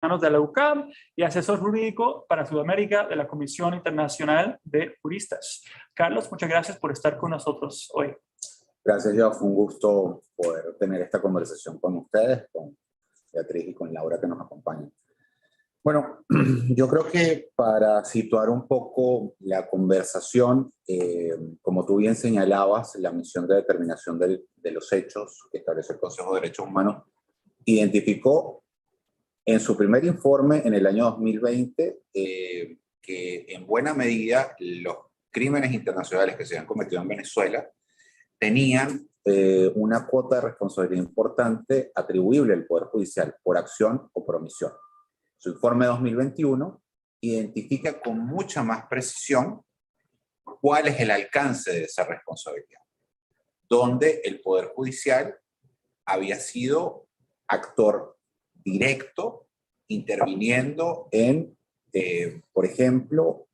de la UCAM y asesor jurídico para Sudamérica de la Comisión Internacional de Juristas. Carlos, muchas gracias por estar con nosotros hoy. Gracias, Joao. Fue un gusto poder tener esta conversación con ustedes, con Beatriz y con Laura que nos acompañan. Bueno, yo creo que para situar un poco la conversación, como tú bien señalabas, la misión de determinación de los hechos que establece el Consejo de Derechos Humanos identificó en su primer informe en el año 2020 que en buena medida los crímenes internacionales que se habían cometido en Venezuela tenían una cuota de responsabilidad importante atribuible al Poder Judicial por acción o por omisión. Su informe 2021 identifica con mucha más precisión cuál es el alcance de esa responsabilidad, donde el Poder Judicial había sido actor directo, interviniendo en, por ejemplo,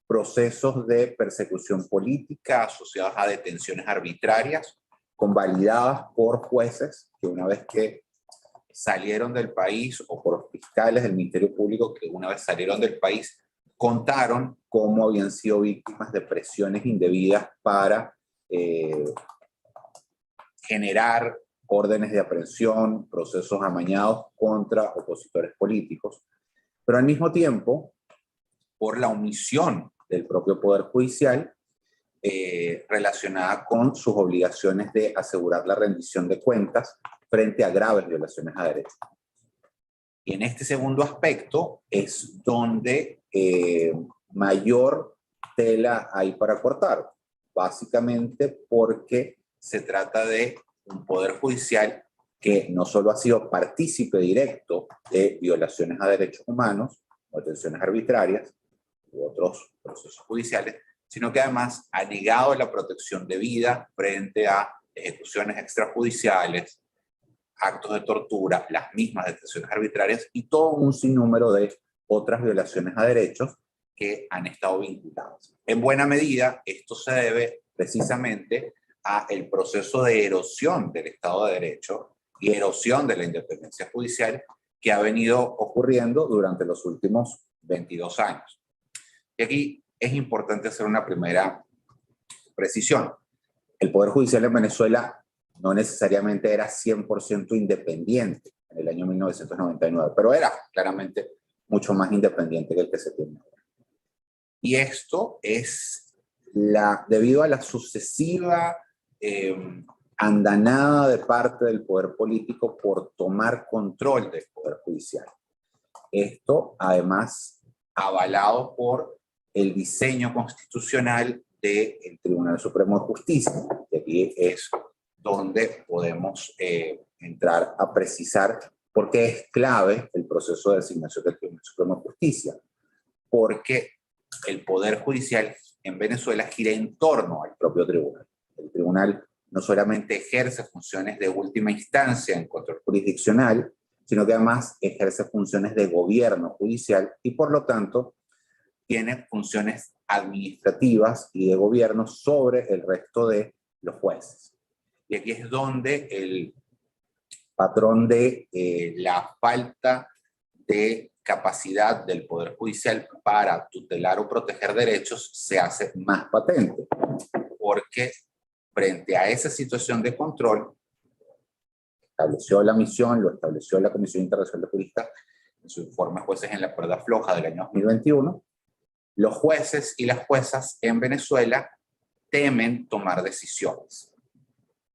procesos de persecución política asociados a detenciones arbitrarias, convalidadas por jueces que una vez que salieron del país, o por fiscales del Ministerio Público que una vez salieron del país, contaron cómo habían sido víctimas de presiones indebidas para generar órdenes de aprehensión, procesos amañados contra opositores políticos, pero al mismo tiempo, por la omisión del propio Poder Judicial, relacionada con sus obligaciones de asegurar la rendición de cuentas frente a graves violaciones a derechos. Y en este segundo aspecto es donde mayor tela hay para cortar, básicamente porque se trata de un Poder Judicial que no solo ha sido partícipe directo de violaciones a derechos humanos o detenciones arbitrarias u otros procesos judiciales, sino que además ha negado la protección de vida frente a ejecuciones extrajudiciales, actos de tortura, las mismas detenciones arbitrarias y todo un sinnúmero de otras violaciones a derechos que han estado vinculadas. En buena medida, esto se debe precisamente a el proceso de erosión del Estado de Derecho y erosión de la independencia judicial que ha venido ocurriendo durante los últimos 22 años. Y aquí es importante hacer una primera precisión. El Poder Judicial en Venezuela no necesariamente era 100% independiente en el año 1999, pero era claramente mucho más independiente que el que se tiene ahora. Y esto es debido a la sucesiva andanada de parte del poder político por tomar control del Poder Judicial. Esto, además, avalado por el diseño constitucional del Tribunal Supremo de Justicia. Y aquí es donde podemos entrar a precisar por qué es clave el proceso de designación del Tribunal Supremo de Justicia. Porque el Poder Judicial en Venezuela gira en torno al propio tribunal. El tribunal no solamente ejerce funciones de última instancia en control jurisdiccional, sino que además ejerce funciones de gobierno judicial y por lo tanto tiene funciones administrativas y de gobierno sobre el resto de los jueces. Y aquí es donde el patrón de la falta de capacidad del Poder Judicial para tutelar o proteger derechos se hace más patente, porque frente a esa situación de control, estableció la misión, lo estableció la Comisión Internacional de Juristas en su informe Jueces en la Cuerda Floja del año 2021, los jueces y las juezas en Venezuela temen tomar decisiones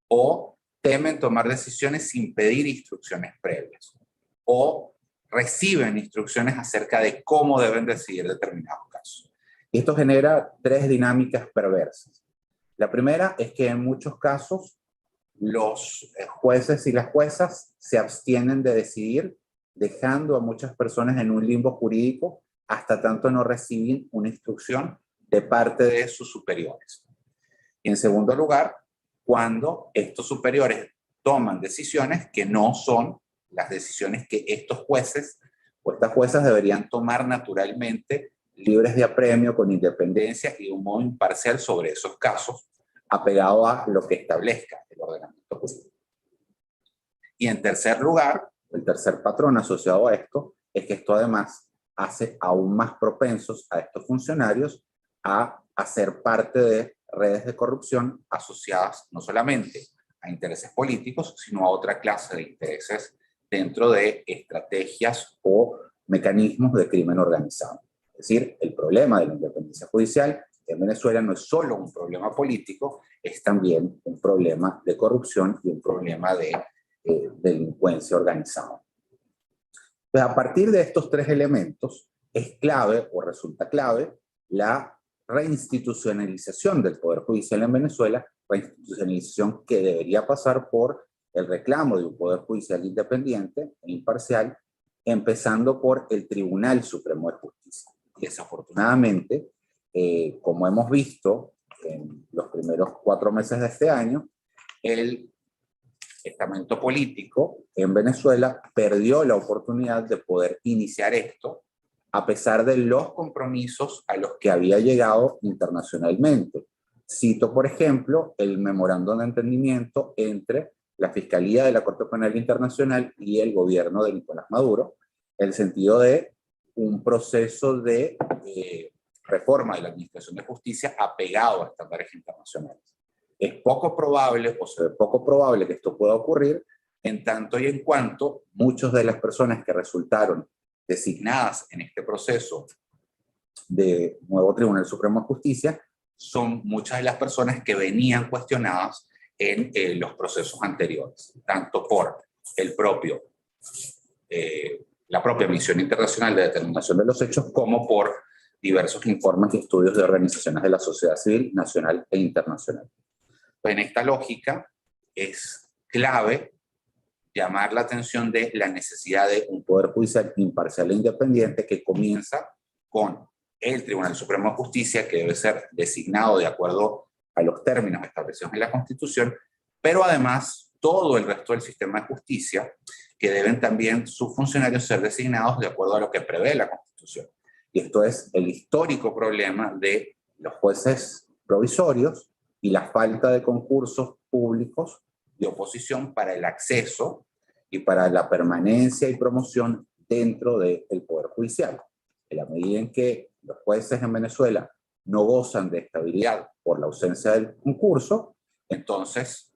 o temen tomar decisiones sin pedir instrucciones previas o reciben instrucciones acerca de cómo deben decidir determinados casos. Y esto genera tres dinámicas perversas. La primera es que en muchos casos los jueces y las juezas se abstienen de decidir, dejando a muchas personas en un limbo jurídico hasta tanto no reciben una instrucción de parte de sus superiores. Y en segundo lugar, cuando estos superiores toman decisiones que no son las decisiones que estos jueces o estas juezas deberían tomar naturalmente, libres de apremio, con independencia y de un modo imparcial sobre esos casos, apegado a lo que establezca el ordenamiento jurídico. Y en tercer lugar, el tercer patrón asociado a esto, es que esto además hace aún más propensos a estos funcionarios a hacer parte de redes de corrupción asociadas no solamente a intereses políticos, sino a otra clase de intereses dentro de estrategias o mecanismos de crimen organizado. Es decir, el problema de la independencia judicial en Venezuela no es solo un problema político, es también un problema de corrupción y un problema de delincuencia organizada. Pues a partir de estos tres elementos, es clave o resulta clave la reinstitucionalización del Poder Judicial en Venezuela, reinstitucionalización que debería pasar por el reclamo de un Poder Judicial independiente e imparcial, empezando por el Tribunal Supremo de Justicia. Y desafortunadamente, como hemos visto en los primeros 4 meses de este año, el estamento político en Venezuela perdió la oportunidad de poder iniciar esto a pesar de los compromisos a los que había llegado internacionalmente. Cito, por ejemplo, el memorándum de entendimiento entre la Fiscalía de la Corte Penal Internacional y el gobierno de Nicolás Maduro, en el sentido de un proceso de reforma de la Administración de Justicia apegado a estándares internacionales. Es poco probable, o se ve poco probable que esto pueda ocurrir, en tanto y en cuanto muchas de las personas que resultaron designadas en este proceso de nuevo Tribunal Supremo de Justicia son muchas de las personas que venían cuestionadas en los procesos anteriores, tanto por el propio, la propia Misión Internacional de Determinación de los Hechos, como por diversos informes y estudios de organizaciones de la sociedad civil nacional e internacional. En esta lógica es clave llamar la atención de la necesidad de un Poder Judicial imparcial e independiente que comienza con el Tribunal Supremo de Justicia, que debe ser designado de acuerdo a los términos establecidos en la Constitución, pero además todo el resto del sistema de justicia, que deben también sus funcionarios ser designados de acuerdo a lo que prevé la Constitución. Y esto es el histórico problema de los jueces provisorios y la falta de concursos públicos de oposición para el acceso y para la permanencia y promoción dentro del Poder Judicial. En la medida en que los jueces en Venezuela no gozan de estabilidad por la ausencia del concurso, entonces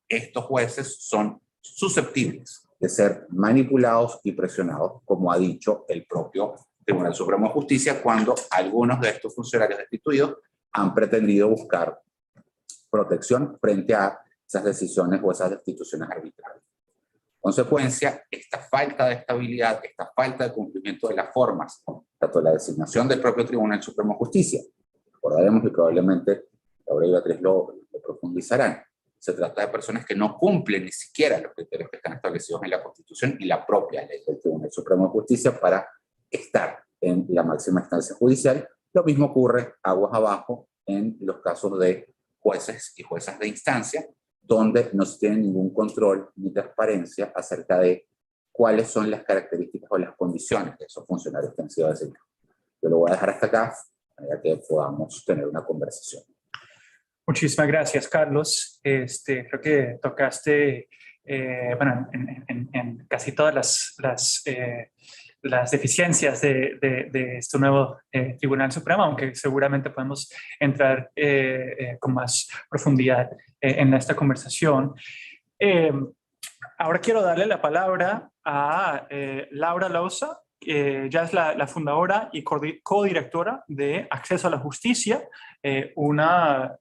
estos jueces son susceptibles de ser manipulados y presionados, como ha dicho el propio Tribunal Supremo de Justicia, cuando algunos de estos funcionarios destituidos han pretendido buscar protección frente a esas decisiones o esas destituciones arbitrarias. Consecuencia, esta falta de estabilidad, esta falta de cumplimiento de las formas, tanto la designación del propio Tribunal Supremo de Justicia, recordaremos y probablemente Laura y Beatriz lo profundizarán, se trata de personas que no cumplen ni siquiera los criterios que están establecidos en la Constitución y la propia ley del Tribunal Supremo de Justicia para estar en la máxima instancia judicial. Lo mismo ocurre aguas abajo en los casos de jueces y juezas de instancia, donde no se tiene ningún control ni transparencia acerca de cuáles son las características o las condiciones de esos funcionarios que han sido designados. Yo lo voy a dejar hasta acá, para que podamos tener una conversación. Muchísimas gracias, Carlos. Creo que tocaste bueno, en casi todas las deficiencias de este nuevo Tribunal Supremo, aunque seguramente podemos entrar con más profundidad en esta conversación. Ahora quiero darle la palabra a Laura Louza, ya es la fundadora y codirectora de Acceso a la Justicia, una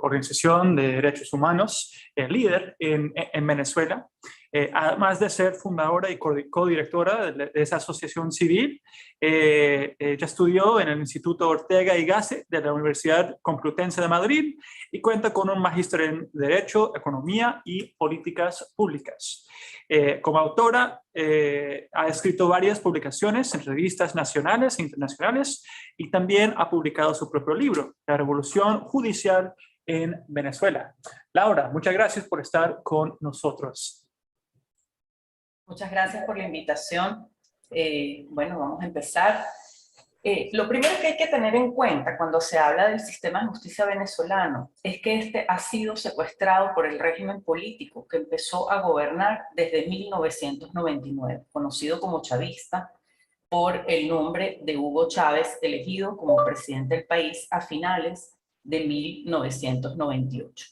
organización de derechos humanos líder en Venezuela. Además de ser fundadora y codirectora de esa asociación civil, ella estudió en el Instituto Ortega y Gasset de la Universidad Complutense de Madrid y cuenta con un magíster en Derecho, Economía y Políticas Públicas. Como autora, ha escrito varias publicaciones en revistas nacionales e internacionales y también ha publicado su propio libro, La Revolución Judicial en Venezuela. Laura, muchas gracias por estar con nosotros. Muchas gracias por la invitación. Bueno, vamos a empezar. Lo primero que hay que tener en cuenta cuando se habla del sistema de justicia venezolano es que este ha sido secuestrado por el régimen político que empezó a gobernar desde 1999, conocido como chavista, por el nombre de Hugo Chávez, elegido como presidente del país a finales de 1998.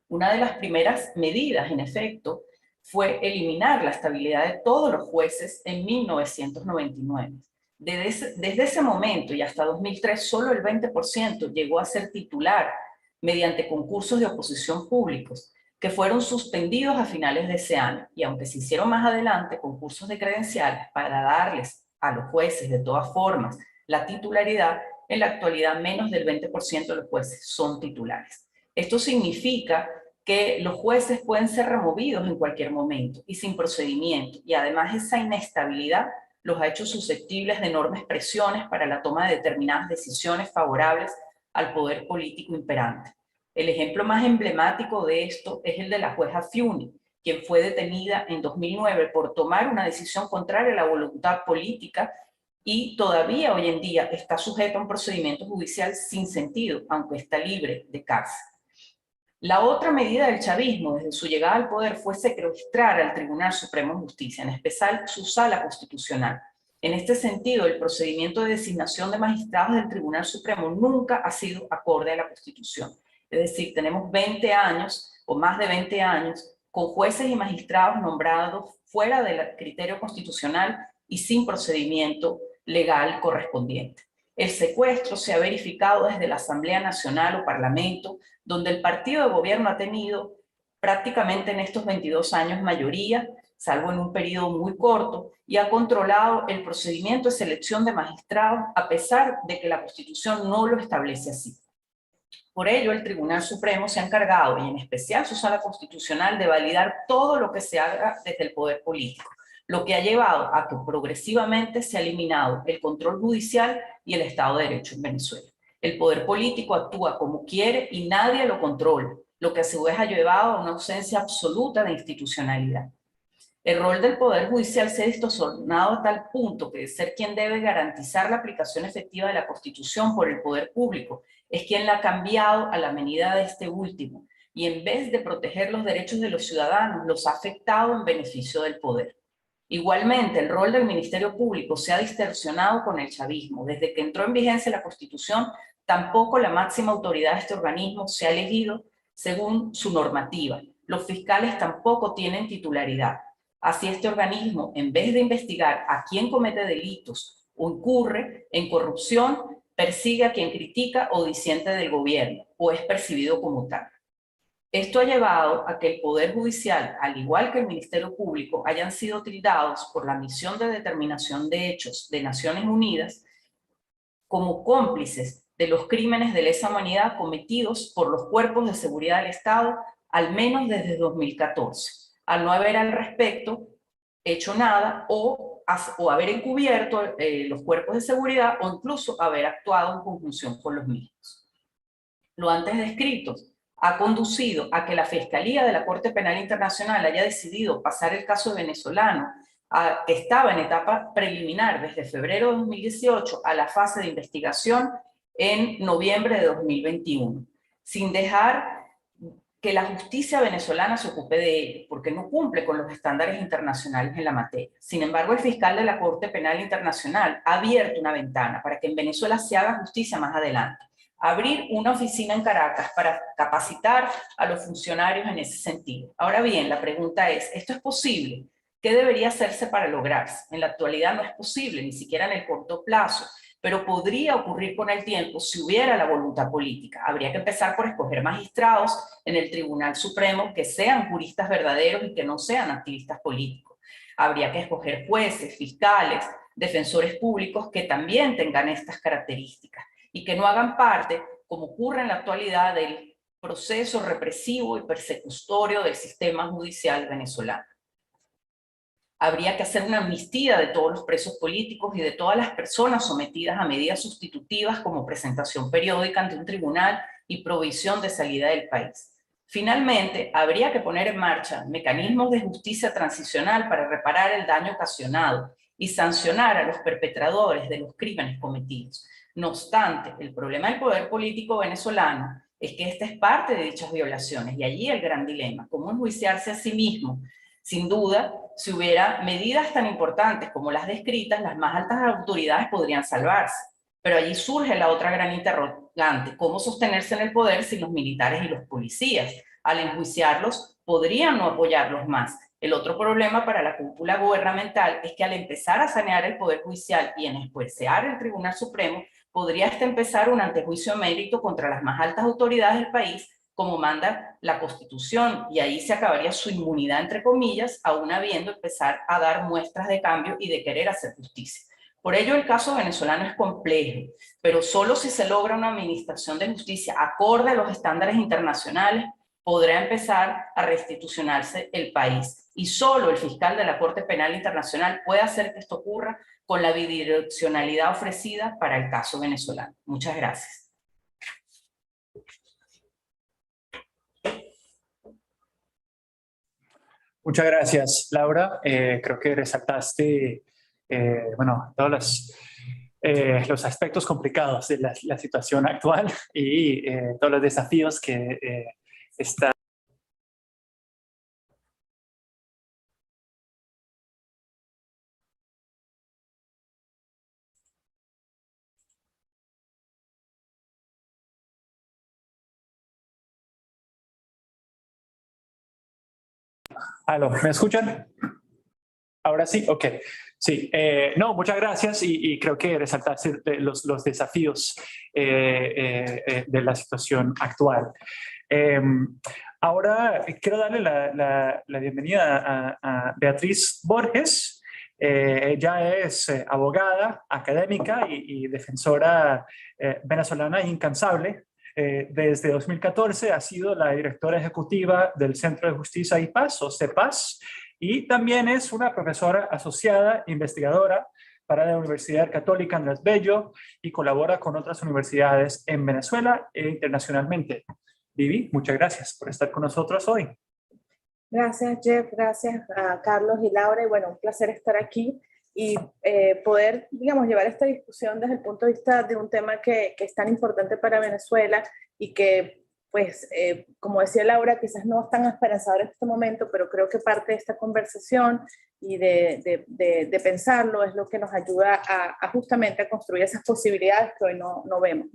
Una de las primeras medidas, en efecto, fue eliminar la estabilidad de todos los jueces en 1999. Desde ese momento y hasta 2003, solo el 20% llegó a ser titular mediante concursos de oposición públicos, que fueron suspendidos a finales de ese año. Y aunque se hicieron más adelante concursos de credenciales para darles a los jueces de todas formas la titularidad, en la actualidad menos del 20% de los jueces son titulares. Esto significa que los jueces pueden ser removidos en cualquier momento y sin procedimiento, y además esa inestabilidad los ha hecho susceptibles de enormes presiones para la toma de determinadas decisiones favorables al poder político imperante. El ejemplo más emblemático de esto es el de la jueza Fiuni, quien fue detenida en 2009 por tomar una decisión contraria a la voluntad política y todavía hoy en día está sujeta a un procedimiento judicial sin sentido, aunque está libre de cárcel. La otra medida del chavismo desde su llegada al poder fue secuestrar al Tribunal Supremo de Justicia, en especial su sala constitucional. En este sentido, el procedimiento de designación de magistrados del Tribunal Supremo nunca ha sido acorde a la Constitución. Es decir, tenemos 20 años o más de 20 años con jueces y magistrados nombrados fuera del criterio constitucional y sin procedimiento legal correspondiente. El secuestro se ha verificado desde la Asamblea Nacional o Parlamento, donde el partido de gobierno ha tenido prácticamente en estos 22 años mayoría, salvo en un periodo muy corto, y ha controlado el procedimiento de selección de magistrados a pesar de que la Constitución no lo establece así. Por ello, el Tribunal Supremo se ha encargado, y en especial su sala constitucional, de validar todo lo que se haga desde el poder político, lo que ha llevado a que progresivamente se ha eliminado el control judicial y el Estado de Derecho en Venezuela. El poder político actúa como quiere y nadie lo controla, lo que a su vez ha llevado a una ausencia absoluta de institucionalidad. El rol del Poder Judicial se ha distorsionado a tal punto que de ser quien debe garantizar la aplicación efectiva de la Constitución por el poder público, es quien la ha cambiado a la medida de este último, y en vez de proteger los derechos de los ciudadanos, los ha afectado en beneficio del poder. Igualmente, el rol del Ministerio Público se ha distorsionado con el chavismo. Desde que entró en vigencia la Constitución, tampoco la máxima autoridad de este organismo se ha elegido según su normativa. Los fiscales tampoco tienen titularidad. Así este organismo, en vez de investigar a quien comete delitos o incurre en corrupción, persigue a quien critica o disiente del gobierno o es percibido como tal. Esto ha llevado a que el Poder Judicial, al igual que el Ministerio Público, hayan sido tildados por la Misión de Determinación de Hechos de Naciones Unidas como cómplices de los crímenes de lesa humanidad cometidos por los cuerpos de seguridad del Estado, al menos desde 2014, al no haber al respecto hecho nada o haber encubierto los cuerpos de seguridad o incluso haber actuado en conjunción con los mismos. Lo antes descrito ha conducido a que la Fiscalía de la Corte Penal Internacional haya decidido pasar el caso venezolano, que estaba en etapa preliminar desde febrero de 2018 a la fase de investigación en noviembre de 2021, sin dejar que la justicia venezolana se ocupe de ello, porque no cumple con los estándares internacionales en la materia. Sin embargo, el fiscal de la Corte Penal Internacional ha abierto una ventana para que en Venezuela se haga justicia más adelante. Abrir una oficina en Caracas para capacitar a los funcionarios en ese sentido. Ahora bien, la pregunta es, ¿esto es posible? ¿Qué debería hacerse para lograrse? En la actualidad no es posible, ni siquiera en el corto plazo, pero podría ocurrir con el tiempo si hubiera la voluntad política. Habría que empezar por escoger magistrados en el Tribunal Supremo que sean juristas verdaderos y que no sean activistas políticos. Habría que escoger jueces, fiscales, defensores públicos que también tengan estas características y que no hagan parte, como ocurre en la actualidad, del proceso represivo y persecutorio del sistema judicial venezolano. Habría que hacer una amnistía de todos los presos políticos y de todas las personas sometidas a medidas sustitutivas como presentación periódica ante un tribunal y provisión de salida del país. Finalmente, habría que poner en marcha mecanismos de justicia transicional para reparar el daño ocasionado y sancionar a los perpetradores de los crímenes cometidos. No obstante, el problema del poder político venezolano es que esta es parte de dichas violaciones, y allí el gran dilema, cómo enjuiciarse a sí mismo. Sin duda, si hubiera medidas tan importantes como las descritas, las más altas autoridades podrían salvarse. Pero allí surge la otra gran interrogante, ¿cómo sostenerse en el poder si los militares y los policías, al enjuiciarlos, podrían no apoyarlos más? El otro problema para la cúpula gubernamental es que al empezar a sanear el Poder Judicial y en enjuiciar el Tribunal Supremo, podría hasta empezar un antejuicio de mérito contra las más altas autoridades del país, como manda la Constitución, y ahí se acabaría su inmunidad, entre comillas, aún habiendo empezar a dar muestras de cambio y de querer hacer justicia. Por ello, el caso venezolano es complejo, pero solo si se logra una administración de justicia acorde a los estándares internacionales, podrá empezar a restitucionarse el país. Y solo el fiscal de la Corte Penal Internacional puede hacer que esto ocurra con la bidireccionalidad ofrecida para el caso venezolano. Muchas gracias. Muchas gracias, Laura. Creo que resaltaste bueno, todos los aspectos complicados de la situación actual y todos los desafíos que están. ¿Aló? ¿Me escuchan? Ahora sí, ok. Sí, no, muchas gracias y creo que resaltaste los desafíos de la situación actual. Ahora quiero darle la bienvenida a Beatriz Borges. Ella es abogada, académica y defensora venezolana incansable. Desde 2014 ha sido la directora ejecutiva del Centro de Justicia y Paz, o CEPAZ, y también es una profesora asociada investigadora para la Universidad Católica Andrés Bello y colabora con otras universidades en Venezuela e internacionalmente. Vivi, muchas gracias por estar con nosotros hoy. Gracias, Jeff, gracias a Carlos y Laura, y bueno, un placer estar aquí y poder, digamos, llevar esta discusión desde el punto de vista de un tema que es tan importante para Venezuela y que, pues, como decía Laura, quizás no es tan esperanzador en este momento, pero creo que parte de esta conversación y de pensarlo es lo que nos ayuda a justamente a construir esas posibilidades que hoy no vemos.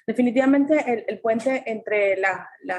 Definitivamente el puente entre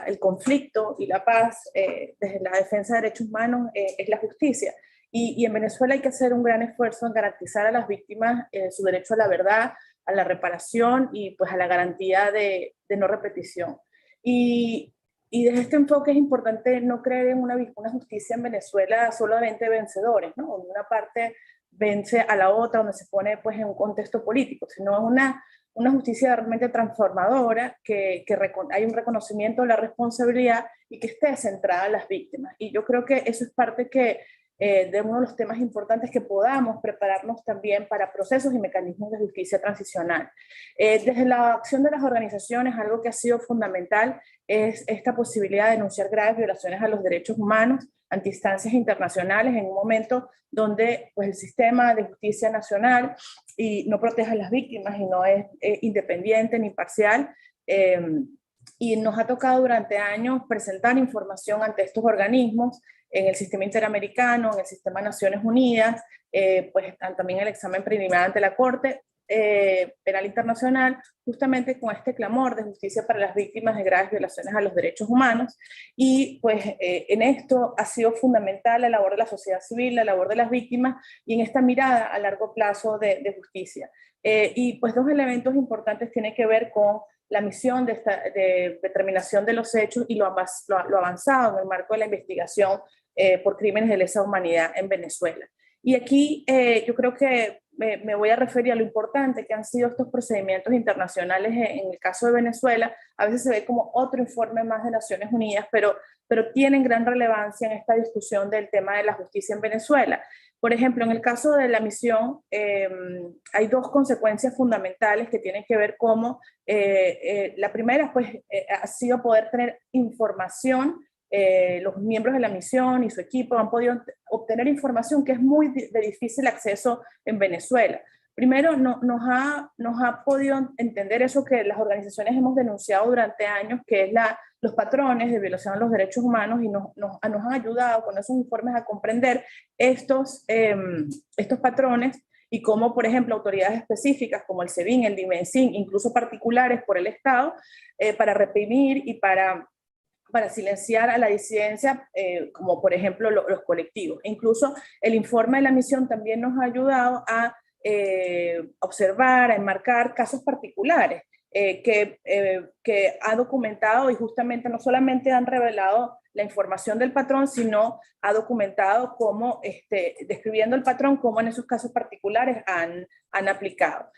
el conflicto y la paz desde la defensa de derechos humanos es la justicia. Y en Venezuela hay que hacer un gran esfuerzo en garantizar a las víctimas su derecho a la verdad, a la reparación y pues a la garantía de no repetición. Y desde este enfoque es importante no creer en una justicia en Venezuela solamente vencedores, ¿no? Donde una parte vence a la otra, donde se pone pues en un contexto político, sino una justicia realmente transformadora, que hay un reconocimiento de la responsabilidad y que esté centrada en las víctimas. Y yo creo que eso es parte de uno de los temas importantes, que podamos prepararnos también para procesos y mecanismos de justicia transicional. Desde la acción de las organizaciones, algo que ha sido fundamental es esta posibilidad de denunciar graves violaciones a los derechos humanos ante instancias internacionales en un momento donde pues, el sistema de justicia nacional no protege a las víctimas y no es independiente ni parcial. Y nos ha tocado durante años presentar información ante estos organismos en el sistema interamericano, en el sistema de Naciones Unidas, pues también el examen preliminar ante la Corte Penal Internacional, justamente con este clamor de justicia para las víctimas de graves violaciones a los derechos humanos. Y pues en esto ha sido fundamental la labor de la sociedad civil, la labor de las víctimas y en esta mirada a largo plazo de justicia. Y pues dos elementos importantes tienen que ver con la misión de determinación de los hechos y lo avanzado en el marco de la investigación por crímenes de lesa humanidad en Venezuela. Y aquí yo creo que me voy a referir a lo importante que han sido estos procedimientos internacionales en el caso de Venezuela. A veces se ve como otro informe más de Naciones Unidas, pero tienen gran relevancia en esta discusión del tema de la justicia en Venezuela. Por ejemplo, en el caso de la misión, hay dos consecuencias fundamentales que tienen que ver cómo la primera pues, ha sido poder tener información los miembros de la misión y su equipo han podido obtener información que es muy de difícil acceso en Venezuela. Primero, nos ha podido entender eso que las organizaciones hemos denunciado durante años, que es los patrones de violación a los derechos humanos, y nos han ayudado con esos informes a comprender estos patrones y cómo, por ejemplo, autoridades específicas como el SEBIN, el DIMENSIN, incluso particulares por el Estado, para reprimir y para silenciar a la disidencia, como por ejemplo los colectivos. Incluso el informe de la misión también nos ha ayudado a observar, a enmarcar casos particulares que ha documentado, y justamente no solamente han revelado la información del patrón, sino ha documentado cómo, describiendo el patrón, cómo en esos casos particulares han aplicado.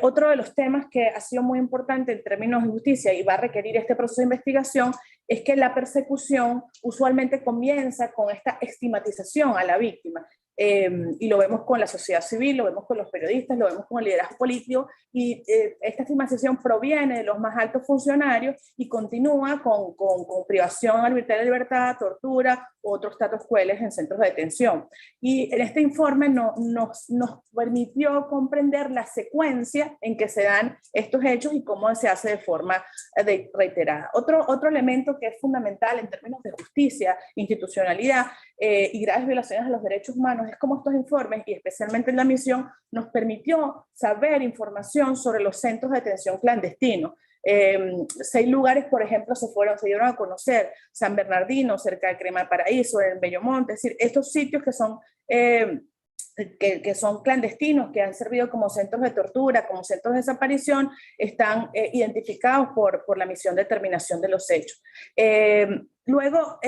Otro de los temas que ha sido muy importante en términos de justicia y va a requerir este proceso de investigación es que la persecución usualmente comienza con esta estigmatización a la víctima. Y lo vemos con la sociedad civil, lo vemos con los periodistas, lo vemos con el liderazgo político, y esta estigmatización proviene de los más altos funcionarios y continúa con privación arbitraria de libertad, tortura u otros tratos crueles en centros de detención. Y en este informe nos permitió comprender la secuencia en que se dan estos hechos y cómo se hace de forma reiterada. Otro elemento que es fundamental en términos de justicia, institucionalidad y graves violaciones a los derechos humanos es cómo estos informes, y especialmente en la misión, nos permitió saber información sobre los centros de detención clandestinos. 6 lugares, por ejemplo, se dieron a conocer: San Bernardino, cerca de Crema de Paraíso, en Bellomonte, es decir, estos sitios que son clandestinos, que han servido como centros de tortura, como centros de desaparición, están identificados por la misión de terminación de los hechos. Luego,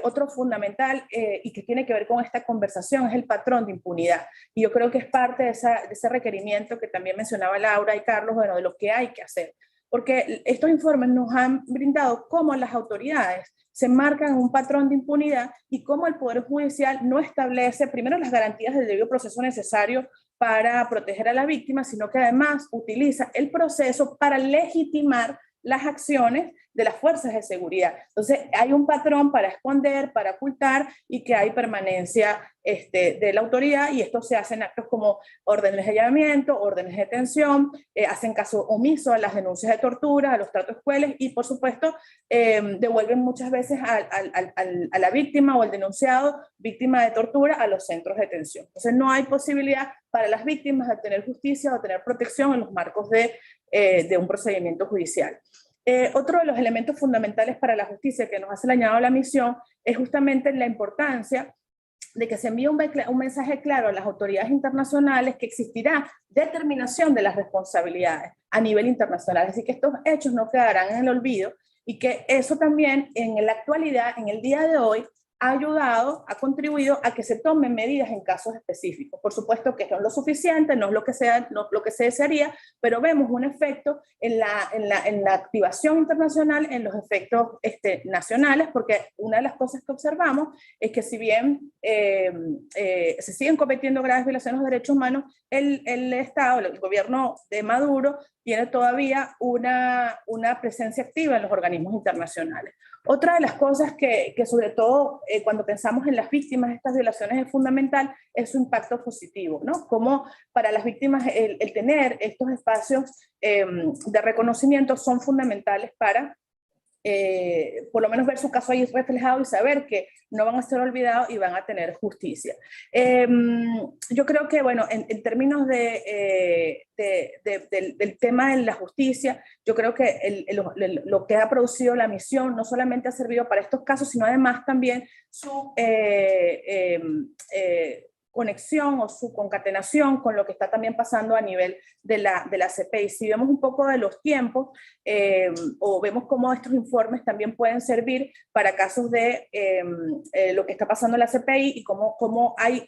otro fundamental y que tiene que ver con esta conversación es el patrón de impunidad. Y yo creo que es parte de ese requerimiento que también mencionaba Laura y Carlos, bueno, de lo que hay que hacer. Porque estos informes nos han brindado cómo las autoridades se marcan un patrón de impunidad y cómo el Poder Judicial no establece primero las garantías del debido proceso necesario para proteger a la víctima, sino que además utiliza el proceso para legitimar las acciones de las fuerzas de seguridad. Entonces hay un patrón para esconder, para ocultar, y que hay permanencia de la autoridad, y esto se hace en actos como órdenes de allanamiento, órdenes de detención, hacen caso omiso a las denuncias de tortura, a los tratos crueles, y por supuesto devuelven muchas veces a la víctima o al denunciado víctima de tortura a los centros de detención. Entonces no hay posibilidad para las víctimas de tener justicia o tener protección en los marcos de un procedimiento judicial. Otro de los elementos fundamentales para la justicia que nos hace el llamado a la misión es justamente la importancia de que se envíe un mensaje claro a las autoridades internacionales que existirá determinación de las responsabilidades a nivel internacional. Así que estos hechos no quedarán en el olvido, y que eso también en la actualidad, en el día de hoy, ha contribuido a que se tomen medidas en casos específicos. Por supuesto que esto no es lo suficiente, no es lo que se desearía, pero vemos un efecto en la activación internacional, en los efectos nacionales, porque una de las cosas que observamos es que si bien se siguen cometiendo graves violaciones de derechos humanos, el Estado, el gobierno de Maduro, tiene todavía una presencia activa en los organismos internacionales. Otra de las cosas que sobre todo cuando pensamos en las víctimas de estas violaciones es fundamental es su impacto positivo, ¿no? Como para las víctimas el tener estos espacios de reconocimiento son fundamentales para por lo menos ver su caso ahí reflejado y saber que no van a ser olvidados y van a tener justicia. Yo creo que, bueno, en términos del tema de la justicia, yo creo que lo que ha producido la misión no solamente ha servido para estos casos, sino además también su conexión o su concatenación con lo que está también pasando a nivel de la CPI. Si vemos un poco de los tiempos o vemos cómo estos informes también pueden servir para casos de lo que está pasando en la CPI y cómo hay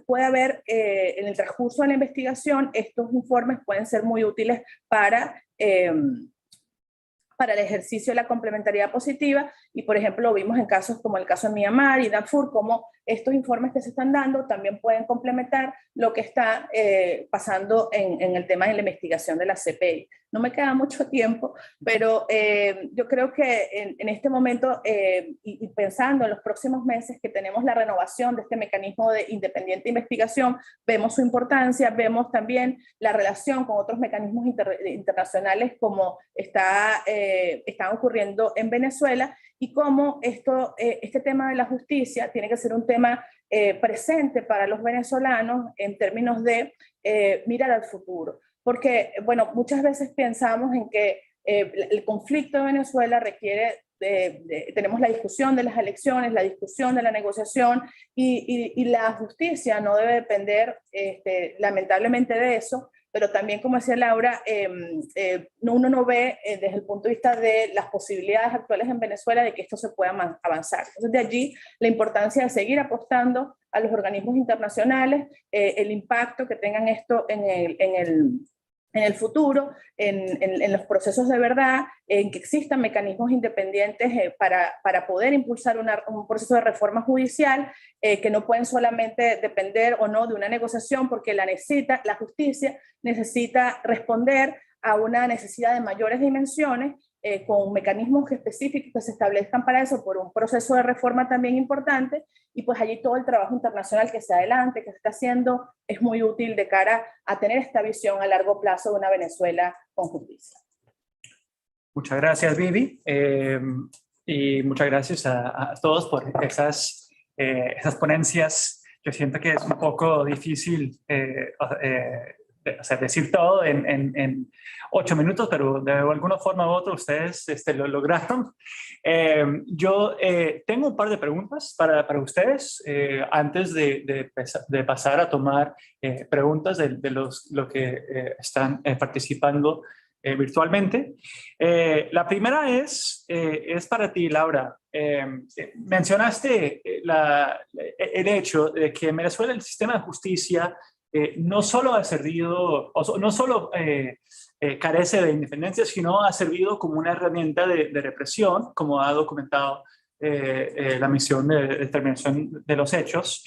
puede haber en el transcurso de la investigación, estos informes pueden ser muy útiles para el ejercicio de la complementariedad positiva, y por ejemplo lo vimos en casos como el caso de Myanmar y Darfur, como estos informes que se están dando también pueden complementar lo que está pasando en el tema de la investigación de la CPI. no me queda mucho tiempo, pero yo creo que en este momento, y pensando en los próximos meses que tenemos la renovación de este mecanismo de independiente investigación, vemos su importancia, vemos también la relación con otros mecanismos internacionales como están ocurriendo en Venezuela, y cómo este tema de la justicia tiene que ser un tema presente para los venezolanos en términos de mirar al futuro. Porque, bueno, muchas veces pensamos en que el conflicto de Venezuela requiere, tenemos la discusión de las elecciones, la discusión de la negociación, y la justicia no debe depender lamentablemente de eso, pero también, como decía Laura, uno no ve desde el punto de vista de las posibilidades actuales en Venezuela de que esto se pueda avanzar. Entonces, de allí la importancia de seguir apostando a los organismos internacionales, el impacto que tengan esto en el futuro, en los procesos de verdad, en que existan mecanismos independientes para poder impulsar un proceso de reforma judicial, que no pueden solamente depender o no de una negociación, porque la justicia necesita responder a una necesidad de mayores dimensiones, con mecanismos específicos que se establezcan para eso, por un proceso de reforma también importante, y pues allí todo el trabajo internacional que se adelante, que se está haciendo, es muy útil de cara a tener esta visión a largo plazo de una Venezuela con justicia. Muchas gracias, Vivi, y muchas gracias a todos por esas ponencias. Yo siento que es un poco difícil decir todo en 8 minutos, pero de alguna forma u otra ustedes lo lograron. Yo tengo un par de preguntas para ustedes antes de pasar a tomar preguntas de los que están participando virtualmente. La primera es para ti, Laura. Mencionaste el hecho de que en Venezuela el sistema de justicia no solo ha servido, no solo carece de independencia, sino ha servido como una herramienta de represión, como ha documentado la misión de determinación de los hechos.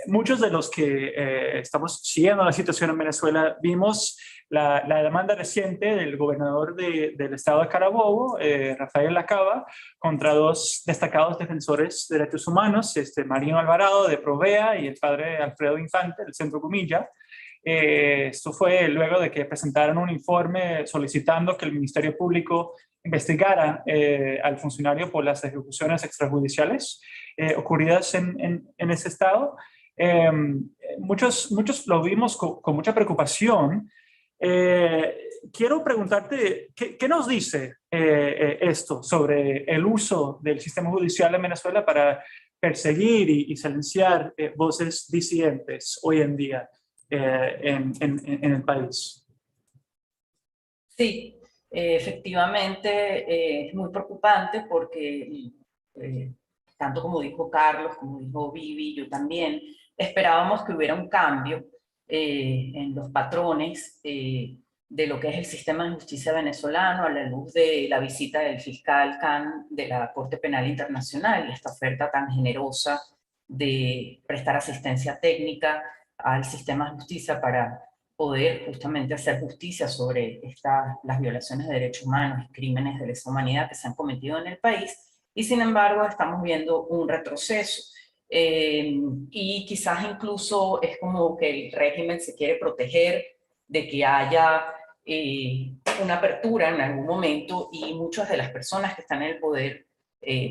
Muchos de los que estamos siguiendo la situación en Venezuela vimos la demanda reciente del gobernador del estado de Carabobo, Rafael Lacaba, contra 2 destacados defensores de derechos humanos, Marino Alvarado de Provea y el padre Alfredo Infante del Centro Comilla. Esto fue luego de que presentaron un informe solicitando que el Ministerio Público investigara al funcionario por las ejecuciones extrajudiciales ocurridas en ese estado. Muchos lo vimos con mucha preocupación. Quiero preguntarte, ¿qué nos dice esto sobre el uso del sistema judicial en Venezuela para perseguir y silenciar voces disidentes hoy en día en el país? Sí, efectivamente es muy preocupante porque, tanto como dijo Carlos, como dijo Vivi, yo también, esperábamos que hubiera un cambio en los patrones de lo que es el sistema de justicia venezolano a la luz de la visita del fiscal Khan de la Corte Penal Internacional y esta oferta tan generosa de prestar asistencia técnica al sistema de justicia para poder justamente hacer justicia sobre las violaciones de derechos humanos y crímenes de lesa humanidad que se han cometido en el país, y sin embargo estamos viendo un retroceso. Y quizás incluso es como que el régimen se quiere proteger de que haya una apertura en algún momento y muchas de las personas que están en el poder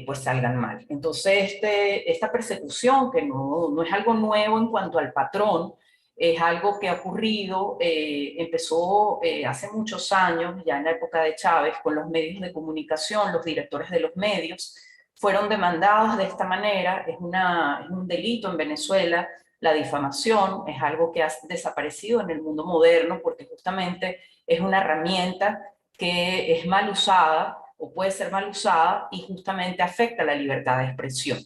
pues salgan mal. Entonces esta persecución, que no es algo nuevo en cuanto al patrón, es algo que ha ocurrido, empezó hace muchos años, ya en la época de Chávez, con los medios de comunicación. Los directores de los medios fueron demandados de esta manera. Es un delito en Venezuela. La difamación es algo que ha desaparecido en el mundo moderno porque justamente es una herramienta que es mal usada o puede ser mal usada y justamente afecta la libertad de expresión.